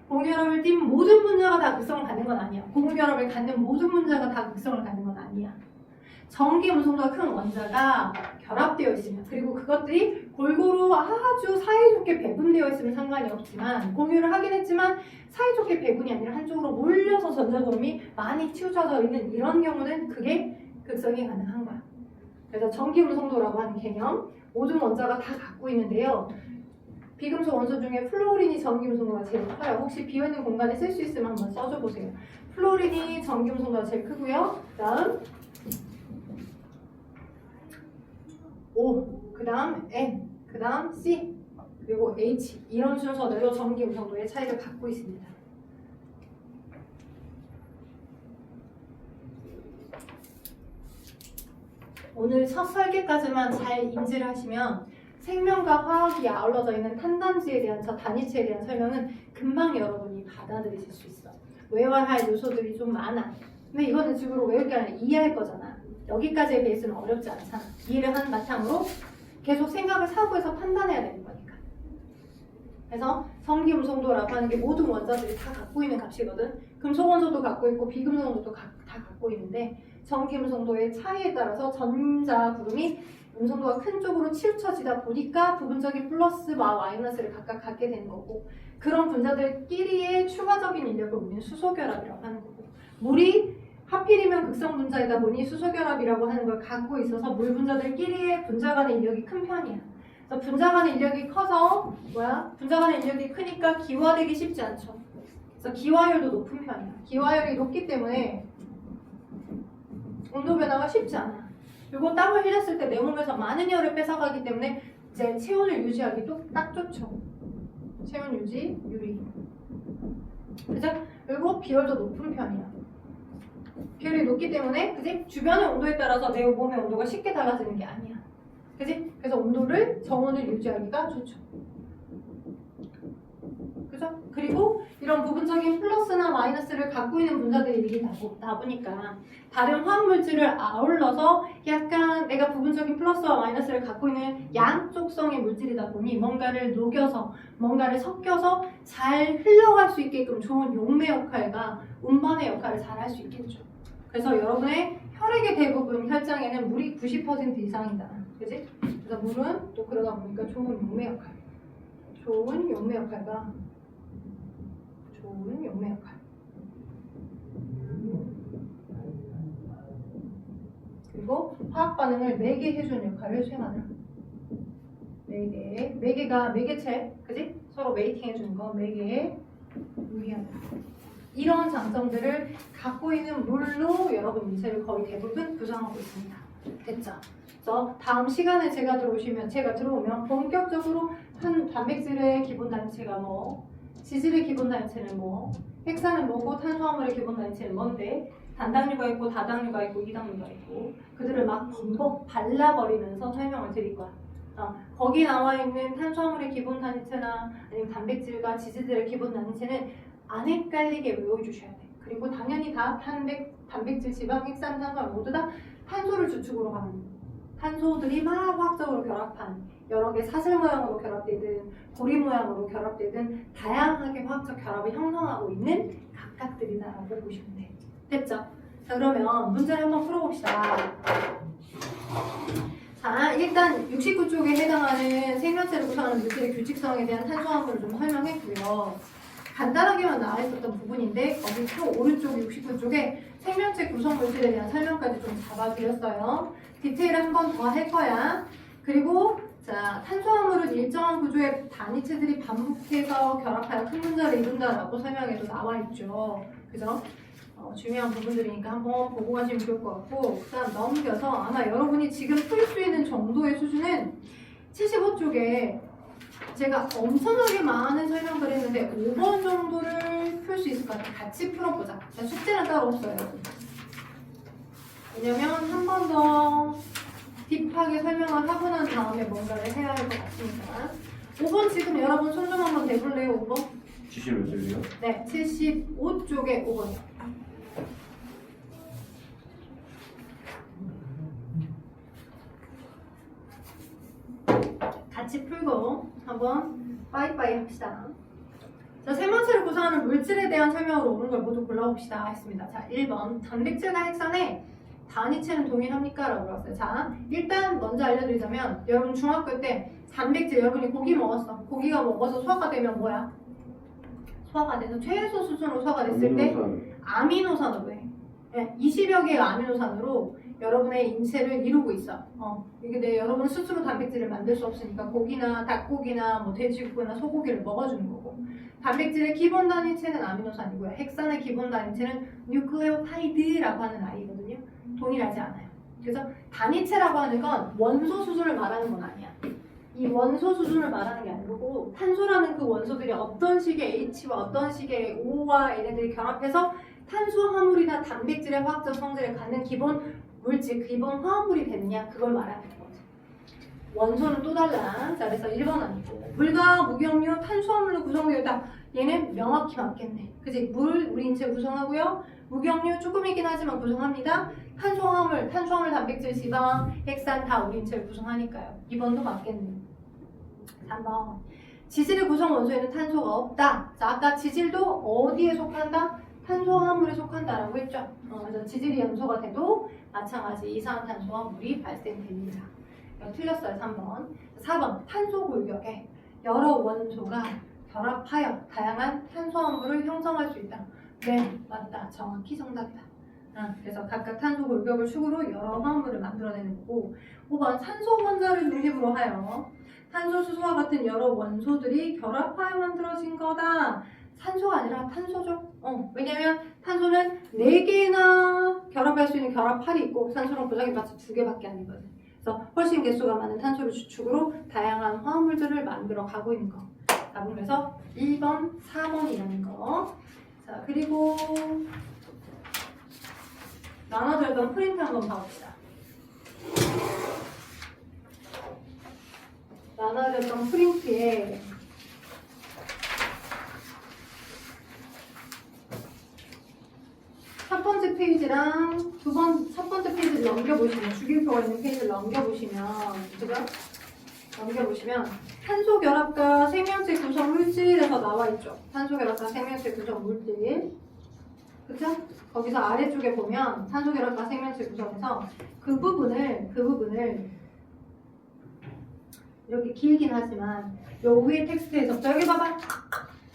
고무결합을 띈 모든 분자가 다 극성을 갖는 건 아니야. 고무결합을 갖는 모든 분자가 다 극성을 갖는 건 아니야. 전기 운송도가 큰 원자가 결합되어 있으면 그리고 그것들이 골고루 아주 사이좋게 배분되어 있으면 상관이 없지만 공유를 하긴 했지만 사이좋게 배분이 아니라 한쪽으로 몰려서 전자구름이 많이 치우쳐져 있는 이런 경우는 그게 극성이 가능한 거야. 그래서 전기 운송도라고 하는 개념 모든 원자가 다 갖고 있는데요. 비금속 원소 중에 플로린이 전기 운송도가 제일 커요. 혹시 비어있는 공간에 쓸 수 있으면 한번 써줘 보세요. 플로린이 전기 운송도가 제일 크고요. 그다음 O, 그다음 N, 그다음 C, 그리고 H 이런 순서대로 전기 운송도의 차이를 갖고 있습니다. 오늘 첫 설계까지만 잘 인지를 하시면 생명과 화학이 아울러져 있는 탄단지에 대한 저 단위체에 대한 설명은 금방 여러분이 받아들이실 수 있어. 외워야 할 요소들이 좀 많아. 근데 이거는 지금으로 외울 게 아니라 이해할 거잖아. 여기까지의 베이스는 어렵지 않잖아. 이해를 한 바탕으로 계속 생각을 사고해서 판단해야 되는 거니까. 그래서 성기음성도라고 하는 게 모든 원자들이 다 갖고 있는 값이거든. 금속 원소도 갖고 있고 비금속 원소도 다 갖고 있는데 전기음성도의 차이에 따라서 전자 구름이 음성도가 큰 쪽으로 치우쳐지다 보니까 부분적인 플러스와 마이너스를 각각 갖게 되는 거고, 그런 분자들끼리의 추가적인 인력을 우리는 수소결합이라고 하는 거고, 물이 하필이면 극성 분자이다 보니 수소결합이라고 하는 걸 갖고 있어서 물 분자들끼리의 분자 간의 인력이 큰 편이야. 그래서 분자 간의 인력이 커서 분자 간의 인력이 크니까 기화되기 쉽지 않죠. 그래서 기화율도 높은 편이야. 기화율이 높기 때문에 온도 변화가 쉽지 않아. 그리고 땀을 흘렸을 때 내 몸에서 많은 열을 뺏어가기 때문에 이제 체온을 유지하기도 딱 좋죠. 체온 유지, 유리. 그죠? 그리고 비열도 높은 편이야. 비열이 높기 때문에, 그지? 주변의 온도에 따라서 내 몸의 온도가 쉽게 달라지는 게 아니야. 그지? 그래서 온도를, 정온을 유지하기가 좋죠. 그죠? 그리고 이런 부분적인 플러스나 마이너스를 갖고 있는 분자들이 다 보니까 다른 화학물질을 아울러서 약간 내가 부분적인 플러스와 마이너스를 갖고 있는 양쪽성의 물질이다 보니 뭔가를 녹여서 뭔가를 섞여서 잘 흘러갈 수 있게끔 좋은 용매 역할과 운반의 역할을 잘 할 수 있겠죠. 그래서 여러분의 혈액의 대부분 혈장에는 물이 90% 이상이다. 그지? 그래서 물은 또 그러다 보니까 좋은 용매 역할. 좋은 용매 역할과 좋은 용매 역할. 그리고 화학 반응을 매개해주는 역할을 수행하느라. 매개가 매개체, 그지? 서로 메이팅해주는 거, 매개에 유리하다. 이런 장점들을 갖고 있는 물로 여러분 인체를 거의 대부분 구성하고 있습니다. 됐죠? 그래서 다음 시간에 제가 들어오면 본격적으로 단백질의 기본 단체가 뭐, 지질의 기본 단체는 뭐, 핵산은 뭐고 탄수화물의 기본 단체는 뭔데, 단당류가 있고 다당류가 있고 이당류가 있고, 그들을 막 범벅 발라버리면서 설명을 드릴 거야. 거기 나와 있는 탄수화물의 기본 단체나 아니면 단백질과 지질들의 기본 단체는 안 헷갈리게 외워주셔야 돼. 그리고 당연히 다 단백질, 지방, 핵산, 탄수화물 모두 다 탄소를 주축으로 하는, 탄소들이 막 화학적으로 결합한 여러 개 사슬 모양으로 결합되든 고리 모양으로 결합되든 다양하게 화학적 결합을 형성하고 있는 각각들이다라고 보시면 돼. 됐죠? 자, 그러면 문제를 한번 풀어봅시다. 자, 일단 69쪽에 해당하는 생명체를 구성하는 물질의 규칙성에 대한 탄수화물을 좀 설명했고요. 간단하게만 나와 있었던 부분인데 거기 또 오른쪽 69쪽에 생명체 구성 물질에 대한 설명까지 좀 잡아드렸어요. 디테일을 한 번 더 할 거야. 그리고 자, 탄수화물은 일정한 구조의 단위체들이 반복해서 결합하여 큰 분자를 이룬다라고 설명에도 나와 있죠. 그죠? 중요한 부분들이니까 한번 보고 가시면 좋을 것 같고, 그 다음 넘겨서 아마 여러분이 지금 풀 수 있는 정도의 수준은 75쪽에 제가 엄청나게 많은 설명을 했는데 5번 정도를 풀 수 있을 것 같아요. 같이 풀어보자. 자, 숙제는 따로 없어요. 왜냐면 한 번 더 딥하게 설명을 하고 난 다음에 뭔가를 해야 할 것 같으니까. 5번 지금 여러분 손 좀 한번 대볼래요? 5번? 75쪽이요? 네, 75쪽에 5번이요. 같이 풀고 한번 빠이빠이 합시다. 자, 생명체를 구성하는 물질에 대한 설명으로 오는 걸 모두 골라봅시다 했습니다. 자, 1번 단백질과 핵산의 단위체는 동일합니까? 라고 물었어요. 자, 일단 먼저 알려드리자면 여러분 중학교 때 단백질, 여러분이 고기 먹었어. 고기가 먹어서 소화가 되면 뭐야? 소화가 돼서 최소 수준으로 소화가 됐을 때 아미노산으로 해. 네, 20여 개의 아미노산으로 여러분의 인체를 이루고 있어. 이게 여러분은 스스로 단백질을 만들 수 없으니까 고기나 닭고기나 뭐 돼지고기나 소고기를 먹어주는 거고, 단백질의 기본 단위체는 아미노산이고요. 핵산의 기본 단위체는 뉴클레오타이드라고 하는 아이거든요. 동일하지 않아요. 그래서 단위체라고 하는 건 원소 수준을 말하는 건 아니야. 이 원소 수준을 말하는 게 아니고 탄소라는 그 원소들이 어떤 식의 H와 어떤 식의 O와 얘네들이 결합해서 탄수화물이나 단백질의 화학적 성질을 갖는 기본 물질, 기본 화합물이 됐냐 그걸 말하는 거지. 원소는 또 달라. 자, 그래서 1번 아니고 물과 무경류, 탄수화물로 구성되어 있다. 얘는 명확히 맞겠네. 그지? 물, 우리 인체 구성하고요. 무경류 조금이긴 하지만 구성합니다. 탄수화물, 단백질, 지방, 핵산 다 우리 인체를 구성하니까요. 2번도 맞겠네. 3번. 지질의 구성 원소에는 탄소가 없다. 자, 아까 지질도 어디에 속한다? 탄수화물에 속한다라고 했죠. 그래서 지질이 염소가 돼도 마찬가지 이산화탄소와 물이 발생됩니다. 이거 틀렸어요. 3번. 4번. 탄소 골격에 여러 원소가 결합하여 다양한 탄수화물을 형성할 수 있다. 네, 맞다. 정확히 정답이다. 그래서 각각 탄소 골격을 축으로 여러 화합물을 만들어내는 거고 5번. 산소 원자를 중심으로 하여 탄소, 수소와 같은 여러 원소들이 결합하여 만들어진 거다. 산소가 아니라 탄소죠. 왜냐면 탄소는 4개나 결합할 수 있는 결합팔이 있고 산소랑 고정해봤자 2개밖에 아니거든. 그래서 훨씬 개수가 많은 탄소를 주축으로 다양한 화합물들을 만들어 가고 있는 거. 자, 그래서 1번, 4번이라는 거. 자, 그리고 나눠져 있던 프린트 한번 봐봅시다. 나눠졌던 프린트에 첫 번째 페이지랑 첫 번째 페이지를 넘겨보시면 주기표가 있는 페이지를 넘겨보시면 그죠? 넘겨보시면 탄소 결합과 생명체 구성 물질에서 나와 있죠. 탄소 결합과 생명체 구성 물질 그쵸? 거기서 아래쪽에 보면 탄소 결합과 생명체 구성에서 그 부분을 이렇게 길긴 하지만 요 위에 텍스트에서부터 여기 봐봐.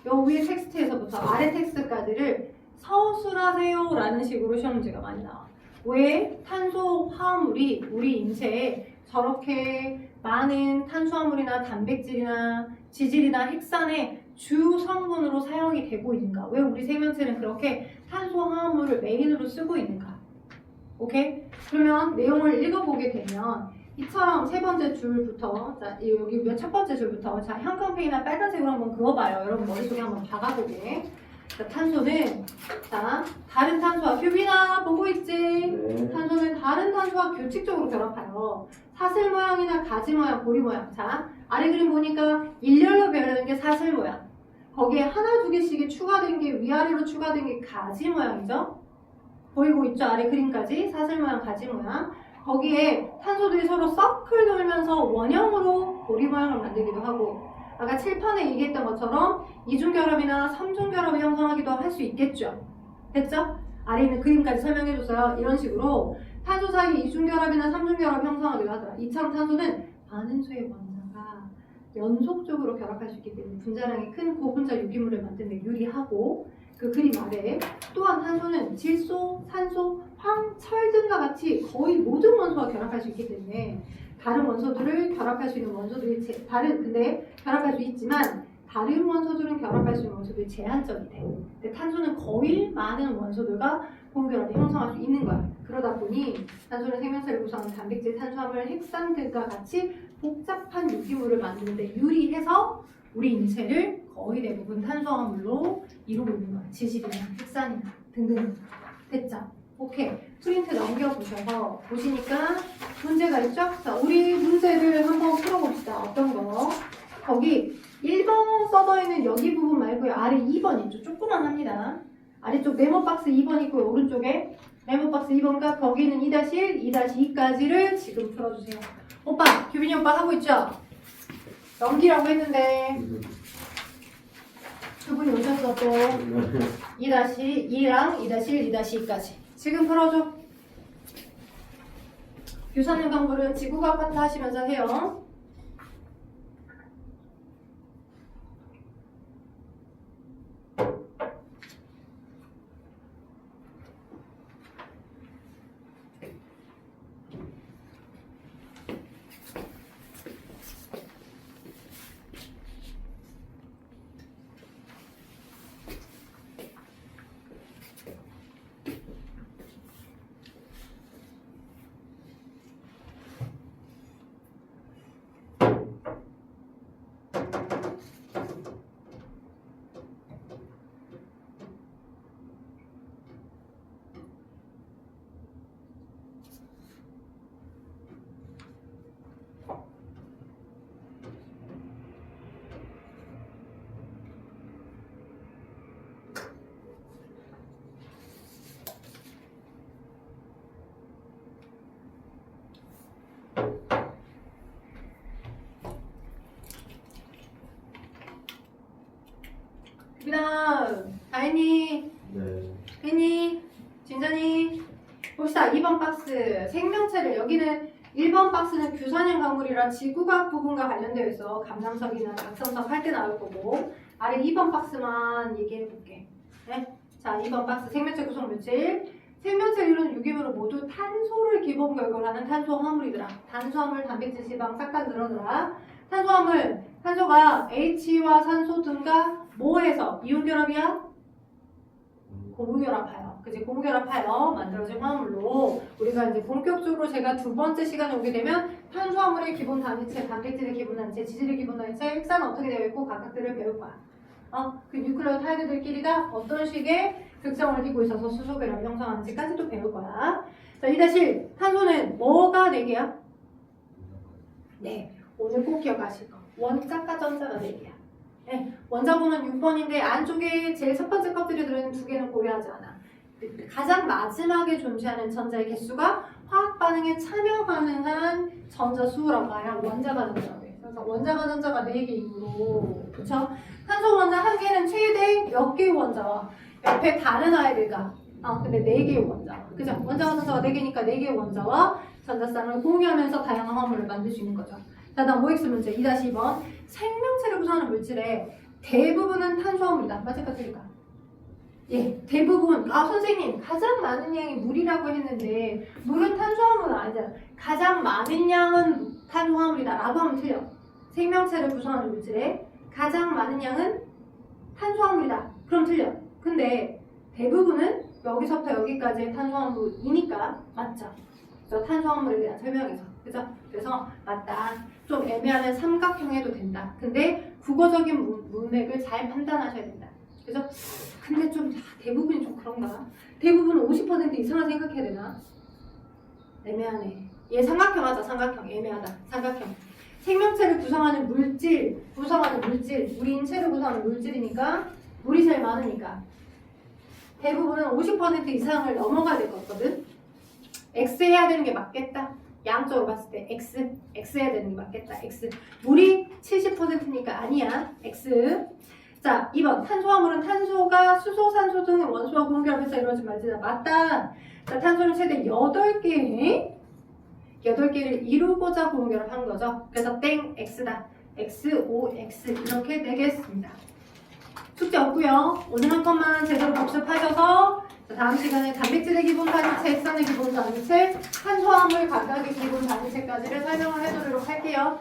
요 위에 텍스트에서부터 아래 텍스트까지를 서술하세요 라는 식으로 시험 문제가 많이 나와. 왜 탄소 화합물이 우리 인체에 저렇게 많은 탄수화물이나 단백질이나 지질이나 핵산의 주 성분으로 사용이 되고 있는가? 왜 우리 생명체는 그렇게 탄소 화합물을 메인으로 쓰고 있는가? 오케이? 그러면 내용을 읽어보게 되면 이처럼 세 번째 줄부터 자 여기 첫 번째 줄부터 자 형광펜이나 빨간색으로 한번 그어봐요. 여러분 머릿속에 한번 박아보게. 자, 탄소는 자 다른 탄소와 규빈아 보고 있지? 네. 탄소는 다른 탄소와 규칙적으로 결합하여 사슬 모양이나 가지 모양, 고리 모양. 자 아래 그림 보니까 일렬로 배열된 게 사슬 모양. 거기에 하나 두 개씩이 추가된 게 위아래로 추가된 게 가지 모양이죠. 보이고 있죠? 아래 그림까지 사슬 모양, 가지 모양. 거기에 탄소들이 서로 서클 돌면서 원형으로 고리 모양을 만들기도 하고 아까 칠판에 얘기했던 것처럼 이중결합이나 삼중결합을 형성하기도 할 수 있겠죠. 됐죠? 아래 있는 그림까지 설명해줬어요. 이런 식으로 탄소 사이 이중결합이나 삼중결합 형성하기도 하더라. 이처럼 탄소는 많은 수의 원자가 연속적으로 결합할 수 있기 때문에 분자량이 큰 고분자 유기물을 만드는 데 유리하고 그 그림 아래 또한 탄소는 질소, 산소, 황, 철 등과 같이 거의 모든 원소와 결합할 수 있기 때문에 다른 원소들을 결합할 수 있는 원소들이 근데 결합할 수 있지만 다른 원소들은 결합할 수 있는 원소들이 제한적이 돼. 근데 탄소는 거의 많은 원소들과 고결합을 형성할 수 있는 거야. 그러다 보니 탄소는 생명체를 구성하는 단백질, 탄수화물, 핵산들과 같이 복잡한 유기물을 만드는데 유리해서 우리 인체를 거의 대부분 탄수화물로 이루고 있는 거야. 지질이나 핵산이나 등등. 됐죠? 오케이. 프린트 넘겨보셔서 보시니까 문제가 있죠? 자, 우리 문제를 한번 풀어봅시다. 어떤 거? 거기 1번 써져있는 여기 부분 말고요. 아래 2번 있죠? 조그만합니다. 아래쪽 네모 박스 2번 있고요. 오른쪽에 네모 박스 2번과 거기는 2-1, 2-2까지를 지금 풀어주세요. 오빠, 규빈이 오빠 하고 있죠? 넘기라고 했는데 두 분이 오셨어 또 2-2랑 2-1, 2-2까지 지금 풀어줘. 유산균 강불은 지구과학 파트 하시면서 해요. 그 다음 다인이, 네. 혜니, 진전이. 봅시다. 2번 박스 생명체를, 여기는 1번 박스는 규산형 강물이라 지구과학 부분과 관련되어 있어. 감상석이나 각성석 할 때 나올 거고, 아래 2번 박스만 얘기해 볼게. 네? 자, 2번 박스 생명체 구성 물질. 생명체를 이루는 유기물은 모두 탄소를 기본 결과로 하는 탄소화물이더라. 탄수화물, 단백질, 지방 싹 다 늘어더라. 탄소화물, 탄소가 H와 산소 등과 뭐해서 이온결합이야? 고무결합하여. 그치? 고무결합하여 만들어진 화합물로 우리가 이제 본격적으로 제가 두 번째 시간에 오게 되면 탄수화물의 기본 단위체, 단백질의 기본 단위체, 지질의 기본 단위체, 핵산은 어떻게 되어 있고 각각들을 배울 거야. 그 뉴클레오타이드들끼리가 어떤 식의 특성을 띠고 있어서 수소결합 형성하는지까지도 배울 거야. 자, 2-1 탄소는 뭐가 4개야? 네, 오늘 꼭 기억하실 거. 원자과 전자가 4개야. 네, 원자번호는 6번인데 안쪽에 제일 첫 번째 껍질에 들어있는 2개는 고려하지 않아. 가장 마지막에 존재하는 전자의 개수가 화학 반응에 참여 가능한 전자 수라고 하여 원자가 전자가 돼. 그래서 원자가 전자가 4개이므로, 그쵸? 탄소 원자 한 개는 최대 몇 개의 원자와 옆에 다른 아이들과 근데 4개의 원자. 그죠? 원자가 전자가 4개니까 4개의 원자와 전자쌍을 공유하면서 다양한 화합물을 만들 수 있는 거죠. 자, 다음 OX 문제 2-2번. 생명체를 구성하는 물질의 대부분은 탄수화물이다. 맞을까 틀릴까? 예, 대부분. 선생님, 가장 많은 양이 물이라고 했는데 물은 탄수화물은 아니잖아. 가장 많은 양은 탄수화물이다 라고 하면 틀려. 생명체를 구성하는 물질의 가장 많은 양은 탄수화물이다. 그럼 틀려. 근데 대부분은 여기서부터 여기까지의 탄수화물이니까 맞죠? 그래서 탄수화물에 대한 설명에서. 그죠? 그래서 맞다. 좀 애매하면 삼각형해도 된다. 근데 국어적인 문맥을 잘 판단하셔야 된다. 그죠? 근데 좀 대부분이 좀 그런가? 대부분 50% 이상을 생각해야 되나? 애매하네. 얘 삼각형 하자. 삼각형. 애매하다. 삼각형. 생명체를 구성하는 물질, 우리 인체를 구성하는 물질이니까 물이 제일 많으니까 대부분은 50% 이상을 넘어가야 될 거거든. X 해야 되는 게 맞겠다. 양쪽으로 봤을 때 X 해야 되는 게 맞겠다. X. 물이 70%니까 아니야. X. 자, 2번. 탄소화물은 탄소가 수소, 산소 등의 원소와 공결합해서 이루어진 말이다. 맞다. 자, 탄소는 최대 8개를 이루고자 공결한 거죠. 그래서 땡 X다. X, O, X 이렇게 되겠습니다. 숙제 없고요. 오늘 한 것만 제대로 복습하셔서 다음 시간에 단백질의 기본 단위체, 핵산의 기본 단위체, 탄수화물 각각의 기본 단위체까지를 설명을 해드리도록 할게요.